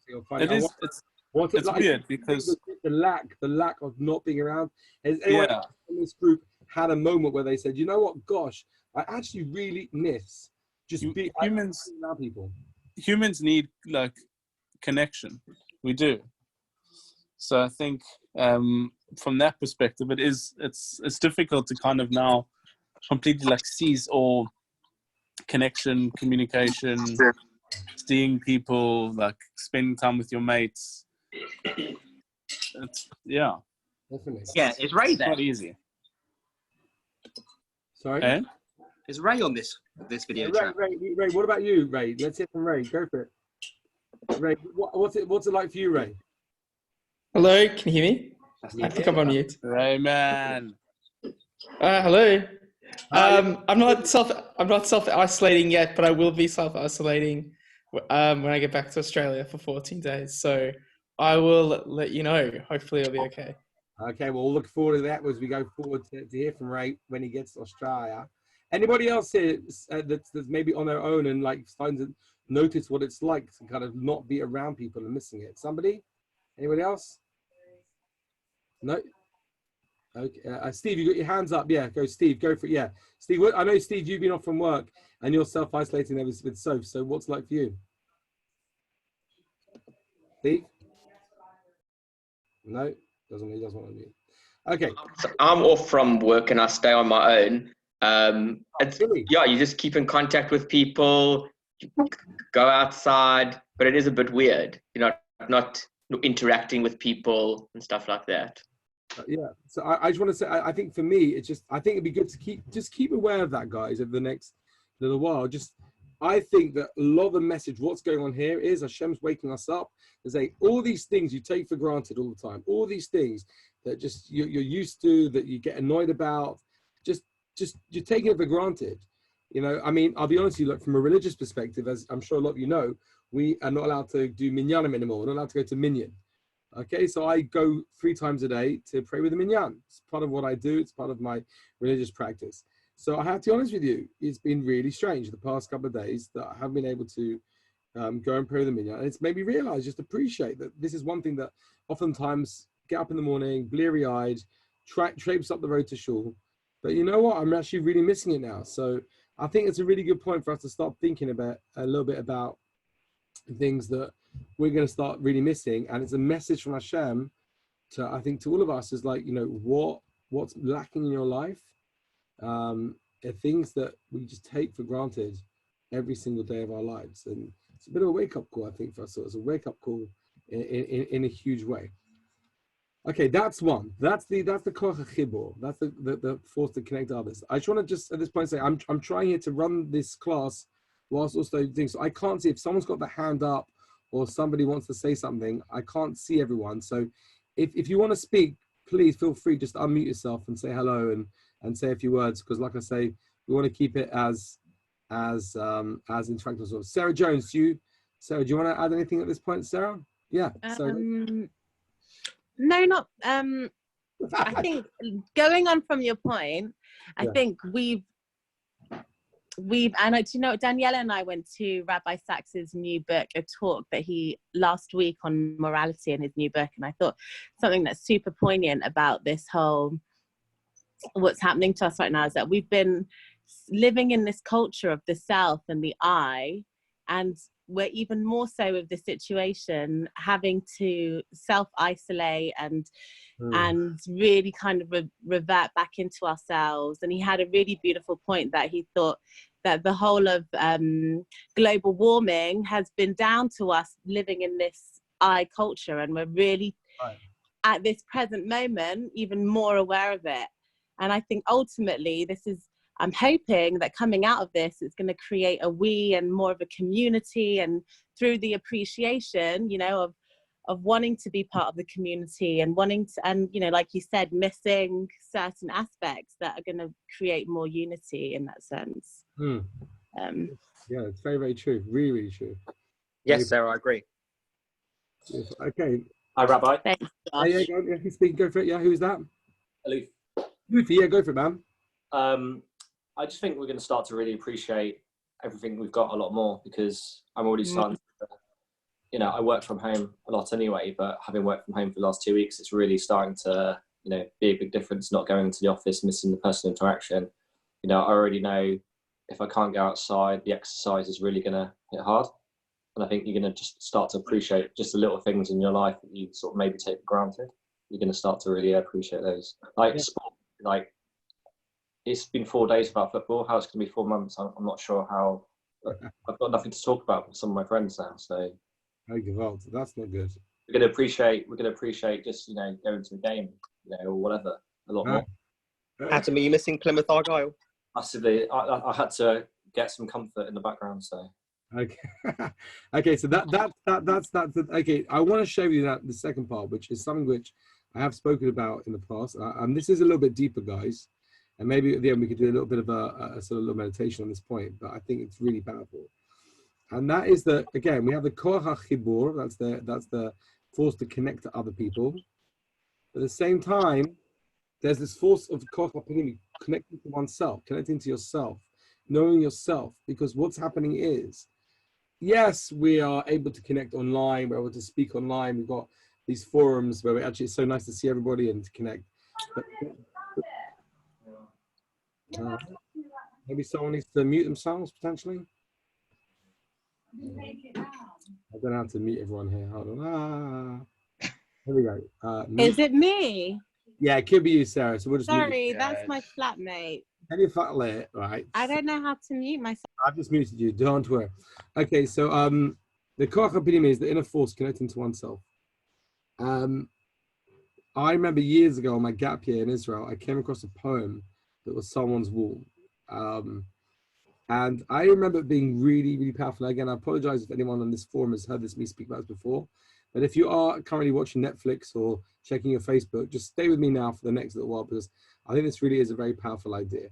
it's
like
weird because
the lack of not being around. Has anyone in this group had a moment where they said, you know what, gosh, I actually really miss just being around people?
Humans need like connection. We do. So I think from that perspective, it's difficult to kind of now completely like seize all connection, communication, seeing people, like spending time with your mates.
Definitely.
Yeah, is Ray there?
Not easy.
Sorry?
Eh?
Is Ray on this video chat?
Ray, what about you, Ray? Let's hear from Ray. Go for it. Ray, what's it like for you, Ray?
Hello, can you hear me? I think I'm on mute.
Ray, man.
Hello. I'm not self-isolating yet, but I will be self-isolating when I get back to Australia for 14 days. So I will let you know. Hopefully it'll be okay.
Okay, well, we'll look forward to that as we go forward to hear from Ray when he gets to Australia. Anybody else here that's maybe on their own and like starting to notice what it's like to kind of not be around people and missing it? Somebody? Anybody else? No. Okay, Steve, you got your hands up. Yeah, go, Steve. Go for it. Yeah, Steve. I know, Steve, you've been off from work and you're self-isolating there with Soph. So what's it like for you? Steve? No, he doesn't want to be. Okay.
So I'm off from work and I stay on my own.
Really?
Yeah, you just keep in contact with people, you go outside, but it is a bit weird. You're not interacting with people and stuff like that.
Yeah, so I just want to say, I think for me, it's just, I think it'd be good to keep aware of that, guys, over the next little while. I think that a lot of the message, what's going on here is Hashem's waking us up to say all these things you take for granted all the time, all these things that just you're used to, that you get annoyed about, just you're taking it for granted. You know, I mean, I'll be honest with you, look, from a religious perspective, as I'm sure a lot of you know, we are not allowed to do minyanim anymore. We're not allowed to go to minyan. Okay, so I go 3 times a day to pray with the minyan. It's part of what I do. It's part of my religious practice. So I have to be honest with you, it's been really strange the past couple of days that I haven't been able to go and pray with the minyan. And it's made me realize, just appreciate that this is one thing that oftentimes get up in the morning, bleary-eyed, traipse up the road to shul. But you know what? I'm actually really missing it now. So I think it's a really good point for us to start thinking about a little bit about things that we're going to start really missing. And it's a message from Hashem to, I think, to all of us, is like, you know, what's lacking in your life are things that we just take for granted every single day of our lives. And it's a bit of a wake-up call, I think, for us. So it's a wake-up call in a huge way. Okay, that's one. That's the koach chibur. That's the force to connect to others. I just want to just at this point say I'm trying here to run this class whilst also doing so. I can't see if someone's got the hand up or somebody wants to say something. I can't see everyone. So if you want to speak, please feel free. Just unmute yourself and say hello and say a few words, because like I say, we want to keep it as interactive as well. Sarah Jones, Sarah, do you want to add anything at this point, Sarah? Yeah.
No, not. I think going on from your point, I think we've, and do you know, Daniela and I went to Rabbi Sachs's new book, a talk that he last week on morality in his new book, and I thought something that's super poignant about this whole what's happening to us right now is that we've been living in this culture of the self and the I, and we're even more so with the situation having to self-isolate and really kind of revert back into ourselves. And he had a really beautiful point that he thought that the whole of global warming has been down to us living in this I culture, and we're really at this present moment even more aware of it. And I think ultimately I'm hoping that coming out of this, it's going to create a we and more of a community, and through the appreciation, you know, of wanting to be part of the community and wanting to, and, you know, like you said, missing certain aspects that are going to create more unity in that sense.
Yeah, it's very, very true. Really, really true.
Yes, Sarah, I agree.
Yes. Okay.
Hi, Rabbi.
Thanks,
yeah, he's speaking. Go for it. Yeah, who's that?
Aloof.
Luffy, yeah, go for it, man.
I just think we're going to start to really appreciate everything we've got a lot more, because I'm already starting to, you know, I work from home a lot anyway, but having worked from home for the last 2 weeks, it's really starting to, you know, be a big difference, not going into the office, missing the personal interaction. You know, I already know if I can't go outside, the exercise is really going to hit hard. And I think you're going to just start to appreciate just the little things in your life that you sort of maybe take for granted. You're going to start to really appreciate those. Like sport, like, it's been 4 days without football. How it's going to be 4 months, I'm not sure how. I've got nothing to talk about with some of my friends now, so.
That's not good.
We're going to appreciate just, you know, going to the game, you know, or whatever, a lot more.
Adam, are you missing Plymouth Argyle?
Massively. I had to get some comfort in the background, so.
Okay. Okay, so that's okay. I want to show you that the second part, which is something which I have spoken about in the past, and this is a little bit deeper, guys. And maybe at the end we could do a little bit of a sort of little meditation on this point, but I think it's really powerful. And that is that, again, we have the koach chibur, that's the force to connect to other people. At the same time, there's this force of koach hapnimi, connecting to oneself, connecting to yourself, knowing yourself. Because what's happening is, yes, we are able to connect online, we're able to speak online, we've got these forums where it's so nice to see everybody and to connect. But, maybe someone needs to mute themselves potentially. I don't know how to mute everyone here. Hold on. Here we go.
Is it me?
Yeah, it could be you, Sarah. So we'll just mute
Sorry, that's my flatmate.
you. Right.
I don't know how to mute myself.
I've just muted you. Don't worry. Okay, so the koach epidemic is the inner force connecting to oneself. I remember years ago on my gap year in Israel, I came across a poem that was someone's wall. And I remember it being really, really powerful. Again, I apologize if anyone on this forum has heard me speak about this before. But if you are currently watching Netflix or checking your Facebook, just stay with me now for the next little while, because I think this really is a very powerful idea.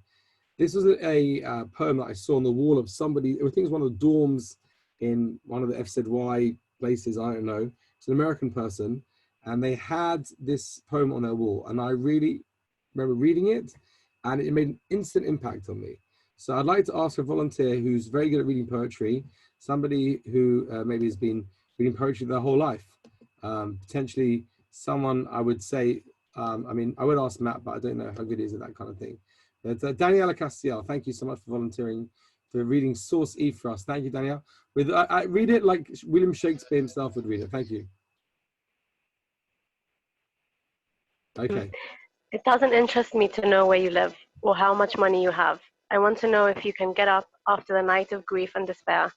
This was a poem that I saw on the wall of somebody, I think it was one of the dorms in one of the FZY places, I don't know. It's an American person, and they had this poem on their wall. And I really remember reading it, and it made an instant impact on me. So I'd like to ask a volunteer who's very good at reading poetry, somebody who maybe has been reading poetry their whole life. Potentially someone I would say, I mean, I would ask Matt, but I don't know how good he is at that kind of thing. But Daniela Castiel, thank you so much for volunteering, for reading Source E for us. Thank you, Danielle. I read it like William Shakespeare himself would read it. Thank you. Okay.
It doesn't interest me to know where you live or how much money you have. I want to know if you can get up after the night of grief and despair,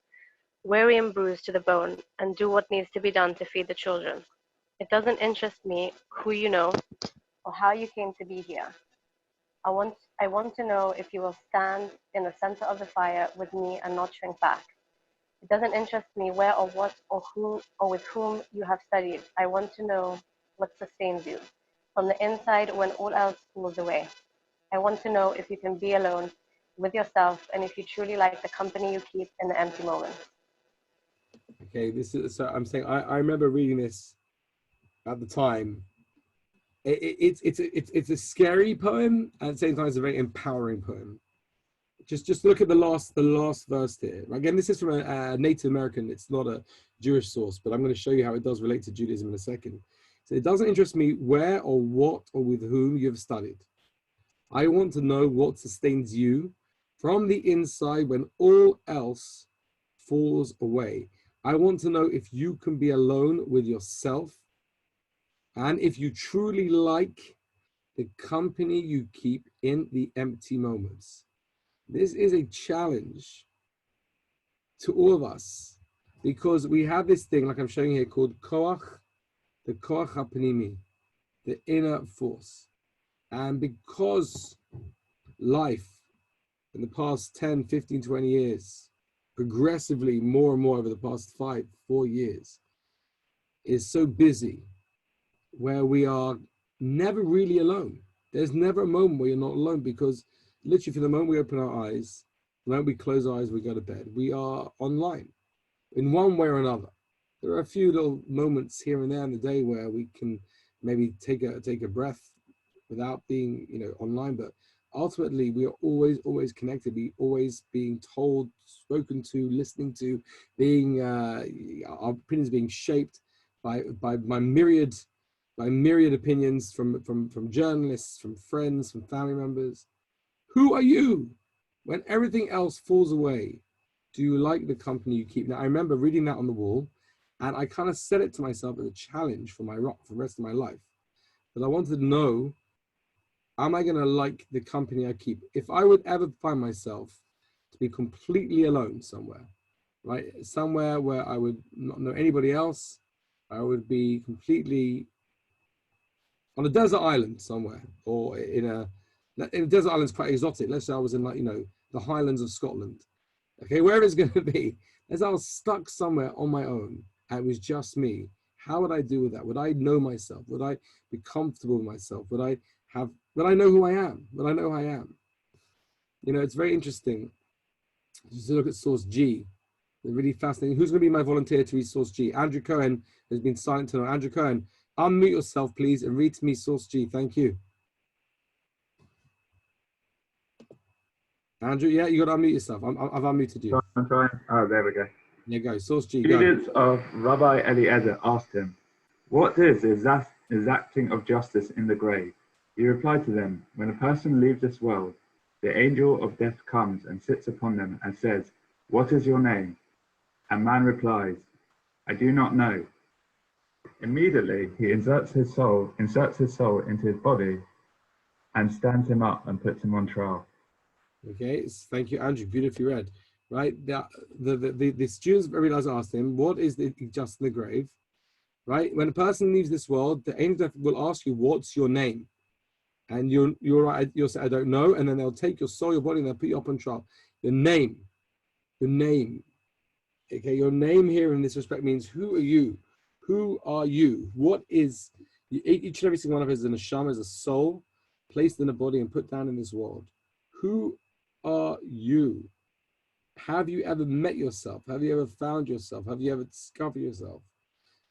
weary and bruised to the bone, and do what needs to be done to feed the children. It doesn't interest me who you know or how you came to be here. I want to know if you will stand in the center of the fire with me and not shrink back. It doesn't interest me where or what or who or with whom you have studied. I want to know what sustains you from the inside when all else moves away. I want to know if you can be alone with yourself and if you truly like the company you keep in the empty moments.
Okay, this is, so I'm saying I remember reading this at the time. It's a scary poem, and at the same time it's a very empowering poem. Just look at the last verse here. Again, this is from a Native American. It's not a Jewish source, but I'm going to show you how it does relate to Judaism in a second. So it doesn't interest me where or what or with whom you've studied. I want to know what sustains you from the inside when all else falls away. I want to know if you can be alone with yourself and if you truly like the company you keep in the empty moments. This is a challenge to all of us because we have this thing, like I'm showing here, called koach, the koach hapnimi, the inner force. And because life in the past 10, 15, 20 years, progressively more and more over the past 5, 4 years, is so busy where we are never really alone. There's never a moment where you're not alone because literally from the moment we open our eyes, the moment we close our eyes, we go to bed, we are online in one way or another. There are a few little moments here and there in the day where we can maybe take a breath without being, online, but ultimately we are always connected. We always being told, spoken to, listening to, being our opinions being shaped by myriad opinions from journalists, from friends, from family members. Who are you when everything else falls away? Do you like the company you keep? Now I remember reading that on the wall, and I kind of set it to myself as a challenge for the rest of my life. But I wanted to know, am I going to like the company I keep? If I would ever find myself to be completely alone somewhere, right? Somewhere where I would not know anybody else, I would be completely on a desert island somewhere, or in a desert island is quite exotic. Let's say I was in the Highlands of Scotland. Okay, wherever it's going to be. As I was stuck somewhere on my own, and it was just me. How would I deal with that? Would I know myself? Would I be comfortable with myself? Would I know who I am? Would I know who I am? It's very interesting just to look at source G. They're really fascinating. Who's going to be my volunteer to read source G? Andrew Cohen has been silent tonight. Andrew Cohen, unmute yourself, please, and read to me source G. Thank you. Andrew, yeah, you got to unmute yourself. I've unmuted you.
I'm trying. Oh, there we go.
Yeah, go. Source G, go.
Students of Rabbi Eliezer asked him, What is exacting of justice in the grave? He replied to them, when a person leaves this world, the angel of death comes and sits upon them and says, what is your name? And man replies, I do not know. Immediately he inserts his soul into his body and stands him up and puts him on trial.
Okay, thank you, Andrew. Beautifully read. Right, the students realized asked him, what is the just in the grave? Right, when a person leaves this world, the angel will ask you, what's your name? And you're right, you'll say, I don't know, and then they'll take your soul, your body, and they'll put you up on trial. Your name. Okay, your name here in this respect means who are you? Who are you? What is each and every single one of us is a neshama, is a soul placed in a body and put down in this world. Who are you? Have you ever met yourself? Have you ever found yourself? Have you ever discovered yourself?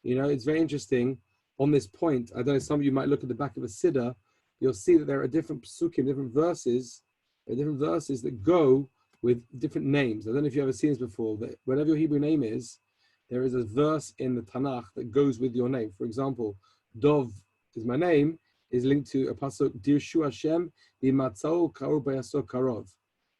You know, it's very interesting on this point. I don't know, some of you might look at the back of a siddur, you'll see that there are different psukim, different verses that go with different names. I don't know if you've ever seen this before, that whatever your Hebrew name is, there is a verse in the Tanakh that goes with your name. For example, Dov is my name, is linked to a pasuk, Dirshu Hashem, B'matzau Karov B'yasok Karov.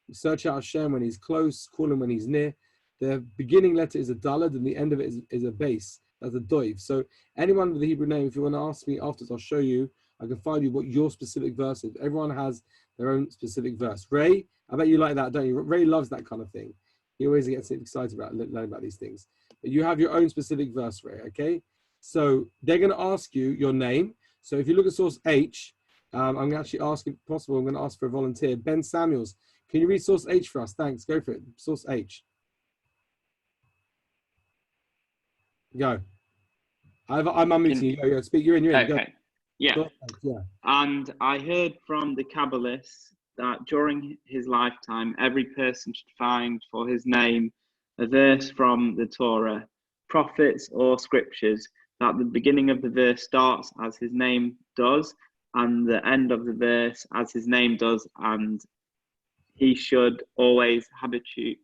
You search out Hashem when he's close, call him when he's near. The beginning letter is a dalad and the end of it is a base. That's a doiv. So anyone with the Hebrew name, if you want to ask me afterwards, I'll show you. I can find you what your specific verse is. Everyone has their own specific verse. Ray, I bet you like that, don't you? Ray loves that kind of thing. He always gets excited about learning about these things. But you have your own specific verse, Ray, okay? So they're going to ask you your name. So if you look at source H, I'm going to actually ask, if possible, I'm going to ask for a volunteer. Ben Samuels, can you read source H for us? Thanks, go for it. Source H. Go. I'm unmuting you. Go. Speak. You're in.
Okay.
Go.
Yeah.
Yeah.
And I heard from the Kabbalists that during his lifetime, every person should find for his name a verse from the Torah, prophets or scriptures, that the beginning of the verse starts as his name does, and the end of the verse as his name does, and he should always habitually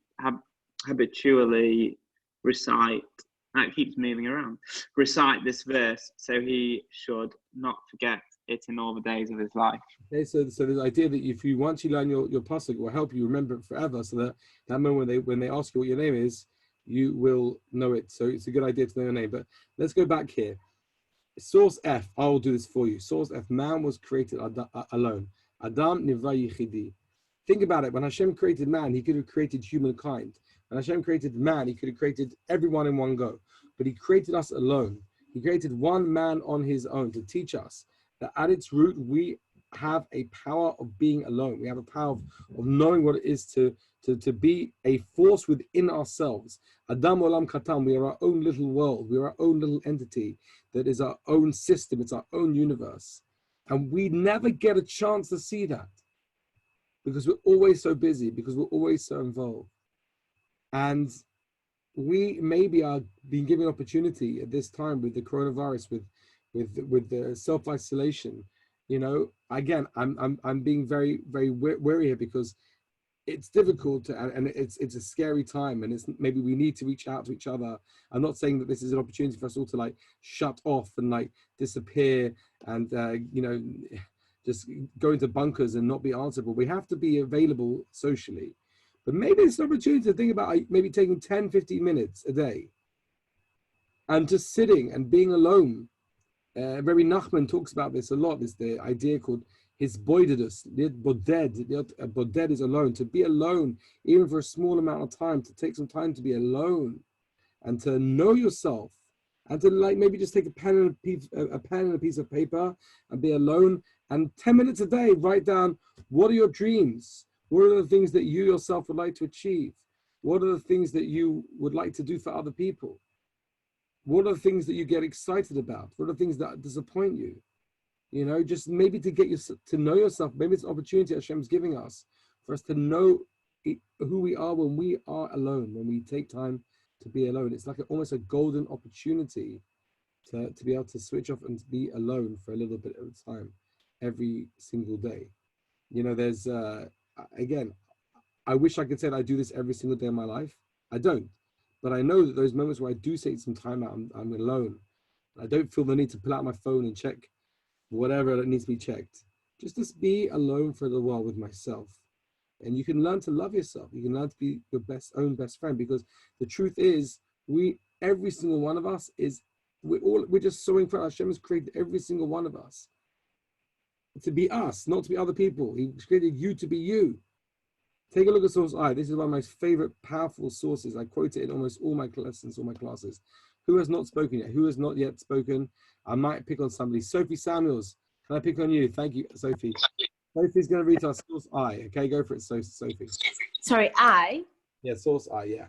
recite. That keeps moving around. Recite this verse, so he should not forget it in all the days of his life.
Okay, so the idea that if you once you learn your pasuk, it will help you remember it forever, so that moment when they ask you what your name is, you will know it. So it's a good idea to know your name. But let's go back here. Source F, I will do this for you. Source F, man was created alone. Adam nivra yichidi. Think about it. When Hashem created man, he could have created humankind. When Hashem created man, he could have created everyone in one go. But he created us alone. He created one man on his own to teach us that at its root, we have a power of being alone. We have a power of knowing what it is to be a force within ourselves. Adam olam katan, we are our own little world. We are our own little entity that is our own system. It's our own universe. And we never get a chance to see that because we're always so busy, because we're always so involved. And we maybe are being given opportunity at this time with the coronavirus, with the self-isolation. You know, again, I'm being very, very wary here because it's difficult and it's a scary time, and it's maybe we need to reach out to each other. I'm not saying that this is an opportunity for us all to like shut off and like disappear and you know, just go into bunkers and not be answerable. We have to be available socially. But maybe it's an opportunity to think about maybe taking 10, 15 minutes a day and just sitting and being alone. Rabbi Nachman talks about this a lot. This the idea called his boidedus, boded. Boded is alone. To be alone, even for a small amount of time, to take some time to be alone and to know yourself and to like maybe just take a pen and a piece of paper and be alone. And 10 minutes a day, write down, what are your dreams? What are the things that you yourself would like to achieve? What are the things that you would like to do for other people? What are the things that you get excited about? What are the things that disappoint you? You know, just maybe to get you to know yourself. Maybe it's an opportunity Hashem's giving us for us to know who we are when we are alone, when we take time to be alone. It's like almost a golden opportunity to be able to switch off and to be alone for a little bit of time every single day. You know, there's again, I wish I could say that I do this every single day of my life. I don't, but I know that those moments where I do take some time out, I'm alone. I don't feel the need to pull out my phone and check whatever that needs to be checked. Just be alone for a little while with myself. And you can learn to love yourself. You can learn to be your own best friend, because the truth is, every single one of us we're just so incredible. Hashem has created every single one of us to be us, not to be other people. He created you to be you. Take a look at source I. This is one of my favorite powerful sources. I quote it in almost all my lessons, all my classes. Who has not spoken yet? Who has not yet spoken? I might pick on somebody. Sophie Samuels. Can I pick on you? Thank you, Sophie. Sophie's going to read our source I. Okay, go for it, Sophie.
Sorry, I?
Yeah, source I, yeah.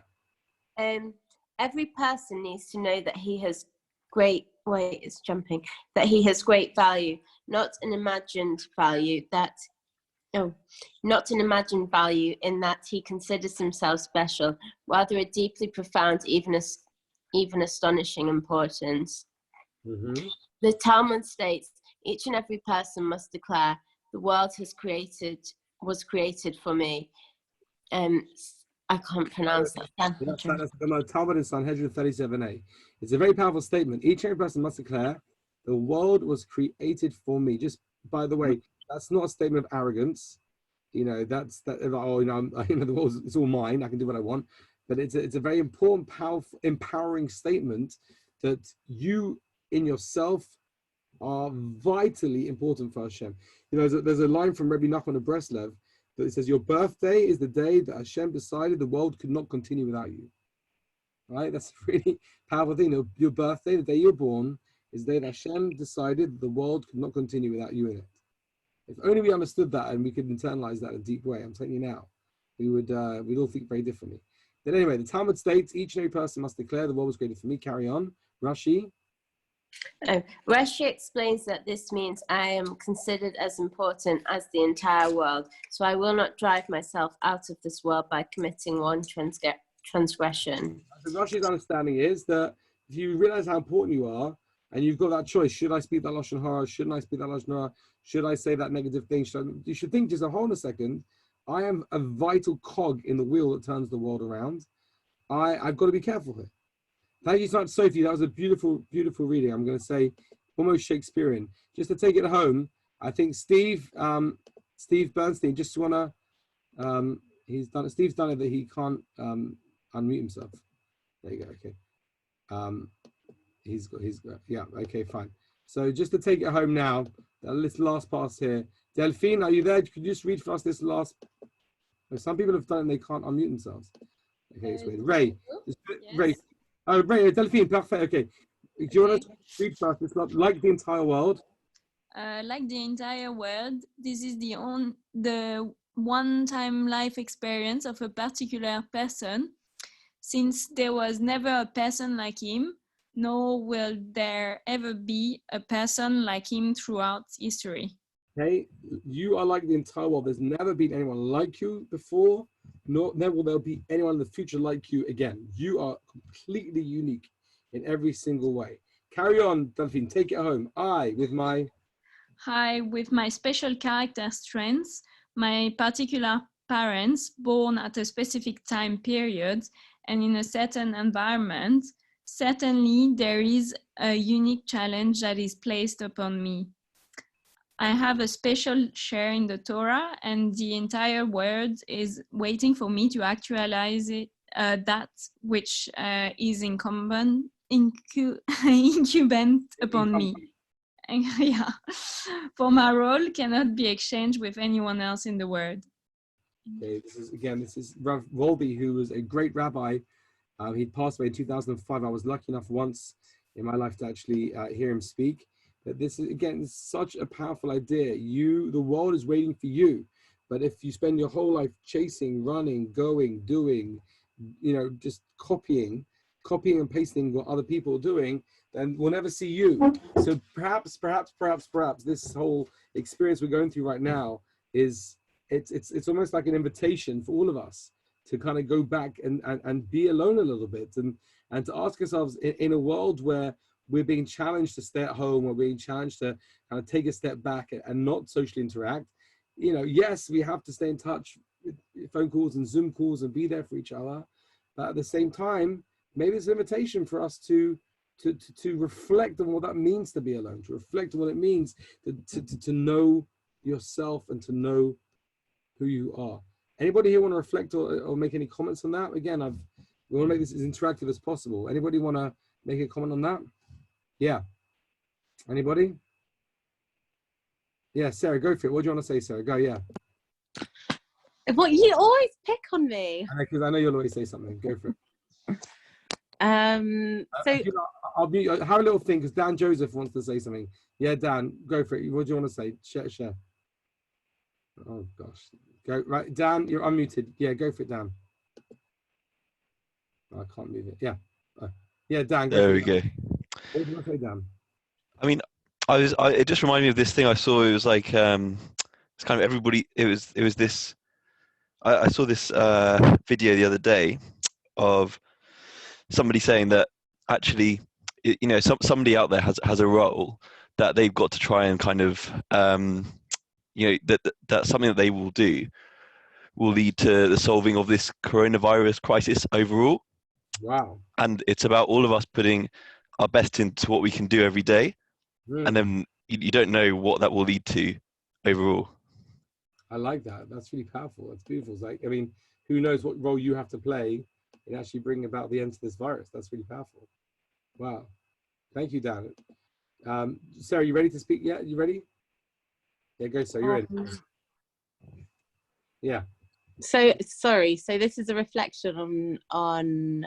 Every person needs to know that he has that he has great value, not an imagined value not an imagined value in that he considers himself special, rather a deeply profound, even astonishing importance.
Mm-hmm.
The Talmud states, each and every person must declare, the world was created for me. I can't pronounce that.
That's the Talmud in Sanhedrin 37a. It's a very powerful statement. Each and every person must declare, the world was created for me. Just by the way, that's not a statement of arrogance. You know, the world, it's all mine. I can do what I want. But it's a very important, powerful, empowering statement that you in yourself are vitally important for Hashem. You know, there's a line from Rabbi Nachman of Breslev that it says, your birthday is the day that Hashem decided the world could not continue without you. Right? That's a really powerful thing. Your birthday, the day you're born, is the day that Hashem decided the world could not continue without you in it. If only we understood that and we could internalize that in a deep way, I'm telling you now, we'd all think very differently. But anyway, the Talmud states, each and every person must declare the world was created for me. Carry on. Rashi.
Rashi explains that this means I am considered as important as the entire world, so I will not drive myself out of this world by committing one transgression.
So Rashi's understanding is that if you realize how important you are, and you've got that choice, should I speak that Lashon Hara? Shouldn't I speak that Lashon Hara? Should I say that negative thing? You should think just hold on a second. I am a vital cog in the wheel that turns the world around. I've got to be careful here. Thank you so much, Sophie. That was a beautiful, beautiful reading. I'm going to say almost Shakespearean. Just to take it home, I think Steve Bernstein, just want to, Steve's done it that he can't unmute himself. There you go. Okay. He's got, yeah, okay, fine. So just to take it home now, this last pass here. Delphine, are you there? Could you just read for us this last? Some people have done it and they can't unmute themselves. Okay, it's weird. Ray. Yes. Ray. Oh, Ray, Delphine, parfait. Okay. Do you want to read for us this, like the entire world?
Like the entire world, this is the one-time life experience of a particular person. Since there was never a person like him, nor will there ever be a person like him throughout history.
Okay, you are like the entire world. There's never been anyone like you before, nor never will there be anyone in the future like you again. You are completely unique in every single way. Carry on, Delphine, take it home. With my special character strengths, my particular parents, born at a specific time period and in a certain environment, certainly there is a unique challenge that is placed upon me. I have a special share in the Torah, and the entire world is waiting for me to actualize that which is incumbent upon me. Yeah, for my role cannot be exchanged with anyone else in the world. Okay, this is Rav Wolbe, who was a great rabbi. He passed away in 2005. I was lucky enough once in my life to actually hear him speak. But this is, again, such a powerful idea. The world is waiting for you. But if you spend your whole life chasing, running, going, doing, just copying and pasting what other people are doing, then we'll never see you. So perhaps this whole experience we're going through right now it's almost like an invitation for all of us to kind of go back and be alone a little bit and to ask ourselves, in a world where we're being challenged to stay at home, we're being challenged to kind of take a step back and not socially interact. Yes, we have to stay in touch with phone calls and Zoom calls and be there for each other. But at the same time, maybe it's an invitation for us to to reflect on what that means to be alone, to reflect on what it means to know yourself and to know who you are. Anybody here want to reflect or make any comments on that? Again, we want to make this as interactive as possible. Anybody want to make a comment on that? Yeah. Anybody? Yeah, Sarah, go for it. What do you want to say, Sarah? Go, yeah.
What, you always pick on me.
Because I know you'll always say something. Go for it.
So
I'll have a little thing because Dan Joseph wants to say something. Yeah, Dan, go for it. What do you want to say? Share. Oh gosh, go right, Dan. You're unmuted. Yeah, go for it, Dan. I can't move it. Yeah, yeah, Dan.
There we go.
What do you want to say, Dan?
I mean, it just reminded me of this thing I saw. It was like it's kind of everybody. It was this. I saw this video the other day of somebody saying that actually, you know, somebody out there has a role that they've got to try and kind of you know, that's something that they will do will lead to the solving of this coronavirus crisis overall.
Wow.
And it's about all of us putting our best into what we can do every day. And then you don't know what that will lead to overall.
I like that. That's really powerful. That's beautiful. It's like, I mean, who knows what role you have to play in actually bringing about the end to this virus. That's really powerful. Wow. Thank you, Dan. Sarah, you ready to speak yet? You ready? Yeah, go, Sarah. You ready? Yeah.
So sorry. So this is a reflection on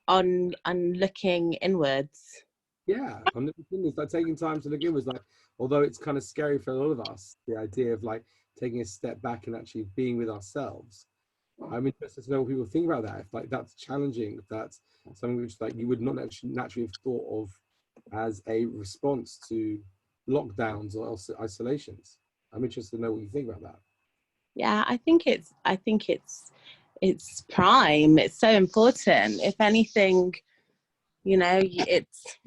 looking inwards.
Yeah, it's like taking time to look inwards. Like, although it's kind of scary for a lot of us, the idea of like taking a step back and actually being with ourselves. I'm interested to know what people think about that. If like that's challenging, if that's something which like you would not naturally have thought of as a response to lockdowns or isolations. I'm interested to know what you think about that.
Yeah, I think it's prime. It's so important. If anything, you know, it's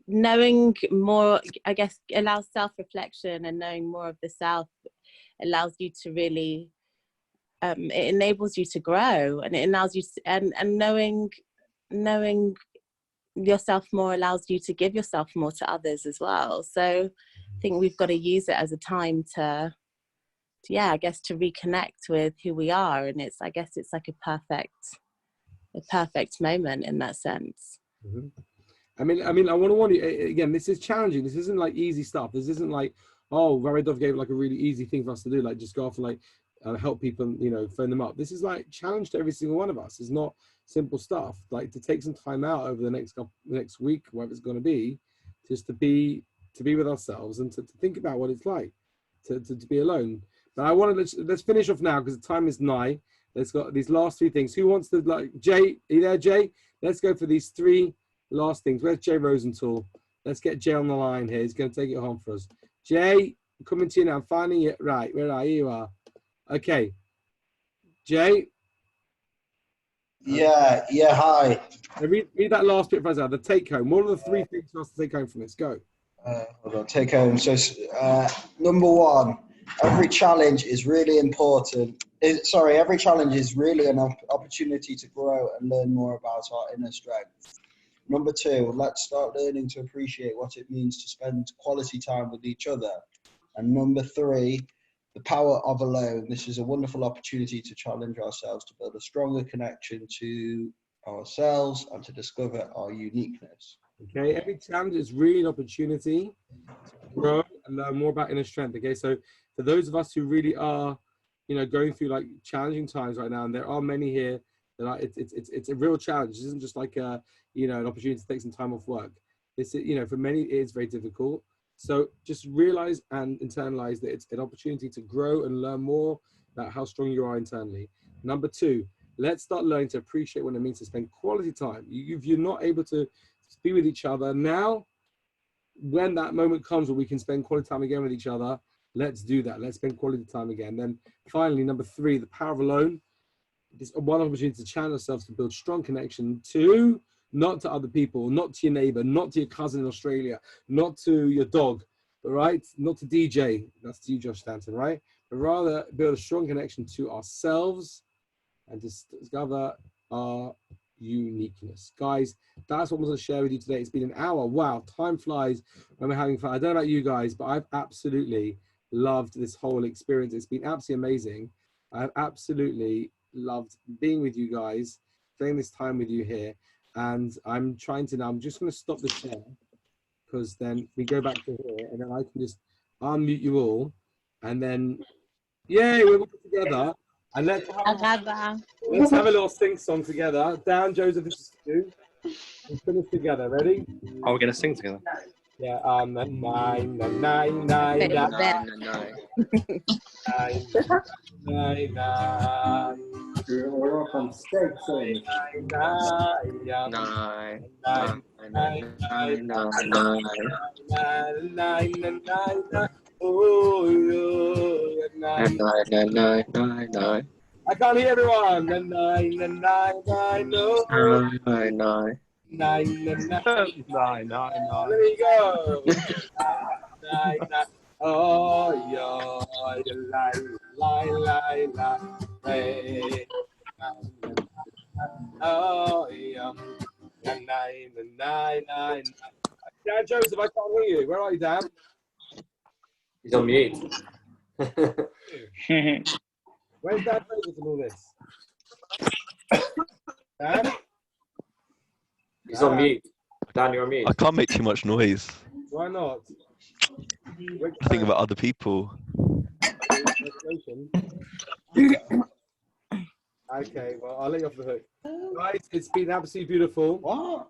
knowing more, I guess, allows self-reflection, and knowing more of the self allows you to really it enables you to grow, and it allows you to, and knowing yourself more allows you to give yourself more to others as well. So I think we've got to use it as a time to I guess to reconnect with who we are, and I guess it's like a perfect moment in that sense.
Mm-hmm. I mean, I want to warn you again. This is challenging. This isn't like easy stuff. This isn't like, oh, Rabbi Dov gave like a really easy thing for us to do, like just go off and like help people, you know, phone them up. This is like challenge to every single one of us. It's not simple stuff. Like to take some time out over the next week, whatever it's going to be, just to be with ourselves and to think about what it's like to be alone. But I want to let's finish off now because the time is nigh. Let's got these last three things. Who wants to, like, Jay? Are you there, Jay? Let's go for these three last things. Where's Jay Rosenthal? Let's get Jay on the line here. He's going to take it home for us. Jay, I'm coming to you now. I'm finding it right. Where are you? You are. Okay. Jay?
Yeah, hi.
Read that last bit for us. The take home. What are the three things for us to take home from this? Go.
Hold on, take home. So, number one, every challenge is really important. Every challenge is really an opportunity to grow and learn more about our inner strength. Number two, let's start learning to appreciate what it means to spend quality time with each other. And number three, the power of alone. This is a wonderful opportunity to challenge ourselves to build a stronger connection to ourselves and to discover our uniqueness.
Okay, every challenge is really an opportunity to grow and learn more about inner strength. Okay, so for those of us who really are, you know, going through like challenging times right now, and there are many here that are, it's a real challenge. This isn't just like a, you know, an opportunity to take some time off work. This is, you know, for many it is very difficult. So just realize and internalize that it's an opportunity to grow and learn more about how strong you are internally. Number two, let's start learning to appreciate what it means to spend quality time. If you're not able to be with each other now, when that moment comes where we can spend quality time again with each other, let's do that. Let's spend quality time again. Then finally, number three, the power of alone. It's one opportunity to challenge ourselves to build strong connection to, not to other people, not to your neighbor, not to your cousin in Australia, not to your dog, right? Not to DJ, that's to you, Josh Stanton, right? But rather build a strong connection to ourselves and discover our uniqueness. Guys, that's what I want to share with you today. It's been an hour. Wow, time flies when we're having fun. I don't know about you guys, but I've absolutely loved this whole experience. It's been absolutely amazing. I've absolutely loved being with you guys, spending this time with you here. And I'm trying to now, I'm just going to stop the share, because then we go back to here, and then I can just unmute you all, and then, yay, we're all together. And let's have a little sing song together. Dan, Joseph, this is for you. We'll finish together. Ready?
Oh, we're gonna sing together.
Yeah. Nine, nine, nine, nine. We're off on stage saying I can't hear everyone. Nine. There you go. Nine. Oh, yeah. Hey. Oh, yeah. Nine. Dan Joseph, I can't hear you. Where are you, Dan?
He's on mute.
Where's Dan Joseph in all this? Dan?
He's on mute. Dan, you're on mute.
I can't make too much noise.
Why not?
I think about other people.
Okay, well, I'll let you off the hook. Right, it's been absolutely beautiful.
What?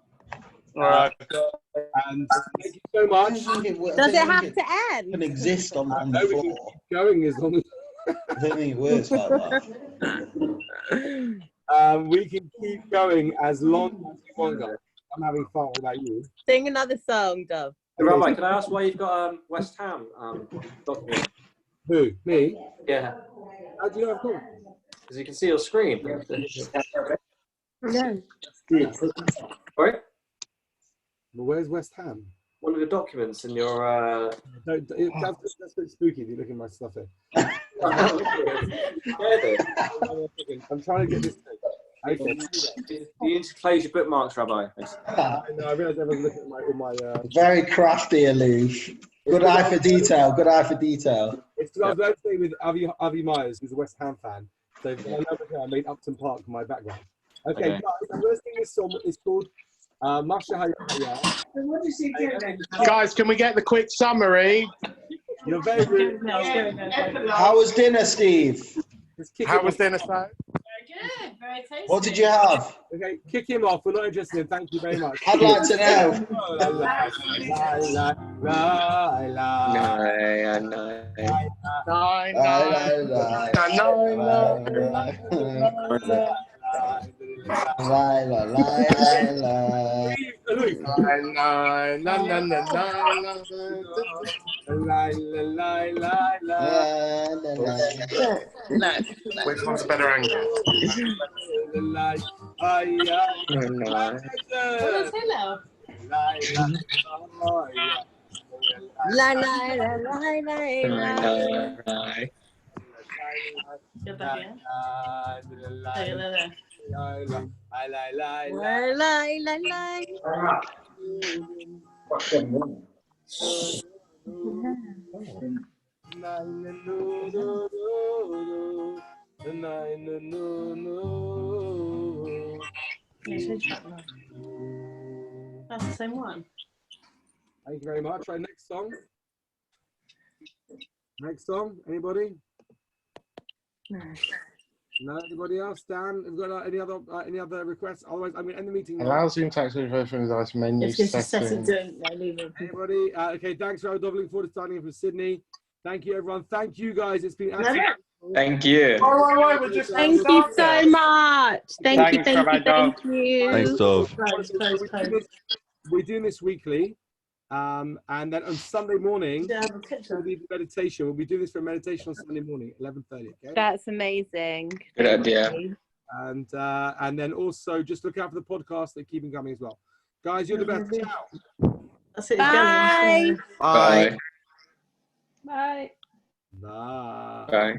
All right. And thank you so much.
Does it have to end?
Can exist on the
No, we can
floor.
keep going as long as
I don't think it works like that.
we can keep going as long as you want, guys. I'm having fun. What about you?
Sing another song, Dove.
Hey, Rabbi, can I ask why you've got West Ham document?
Who? Me?
Yeah.
How do you know I've got?
Because you can see your screen.
No.
Sorry?
Well, where's West Ham?
One of the documents in your.
That's a bit spooky if you look at my stuff here. I'm trying to get this thing. Okay.
You need to close your bookmarks, Rabbi.
I realised I was looking at all my.
Very crafty, Aloof. Good eye for detail. Good eye for detail.
It's because I was going to stay with Avi Myers, who's a West Ham fan. So I made Upton Park my background. Okay, guys, I'm going to sing this song. It's called Masha Hayaya.
Guys, can we get the quick summary?
You're very rude.
How was dinner, Steve?
How was dinner, sir?
Very good, very tasty.
What did you have?
Okay, kick him off. We're not interested in. Thank you very much.
I'd like to know.
Which one's a better angle?
That's the same one.
Thank you very much. Right, next song. Next song. Anybody? No. Anybody else? Dan, have you got any other requests? Otherwise, I'm going to end the meeting now.
Allows you to actually go through the item menu settings.
Anybody? Okay, thanks, Rob. Looking forward to signing in from Sydney. Thank you, everyone. Thank you, guys. It's been absolutely.
Thank you.
Thank you so much. Thank you.
Thanks, Dov.
We're doing this weekly. And then on Sunday morning, we'll do meditation. We'll be doing this for meditation on Sunday morning, 11:30. Okay.
That's amazing.
Good idea.
And then also just look out for the podcast. They're keeping coming as well. Guys, you're the best. Ciao.
Bye.
Bye.
Bye.
Bye.
Bye.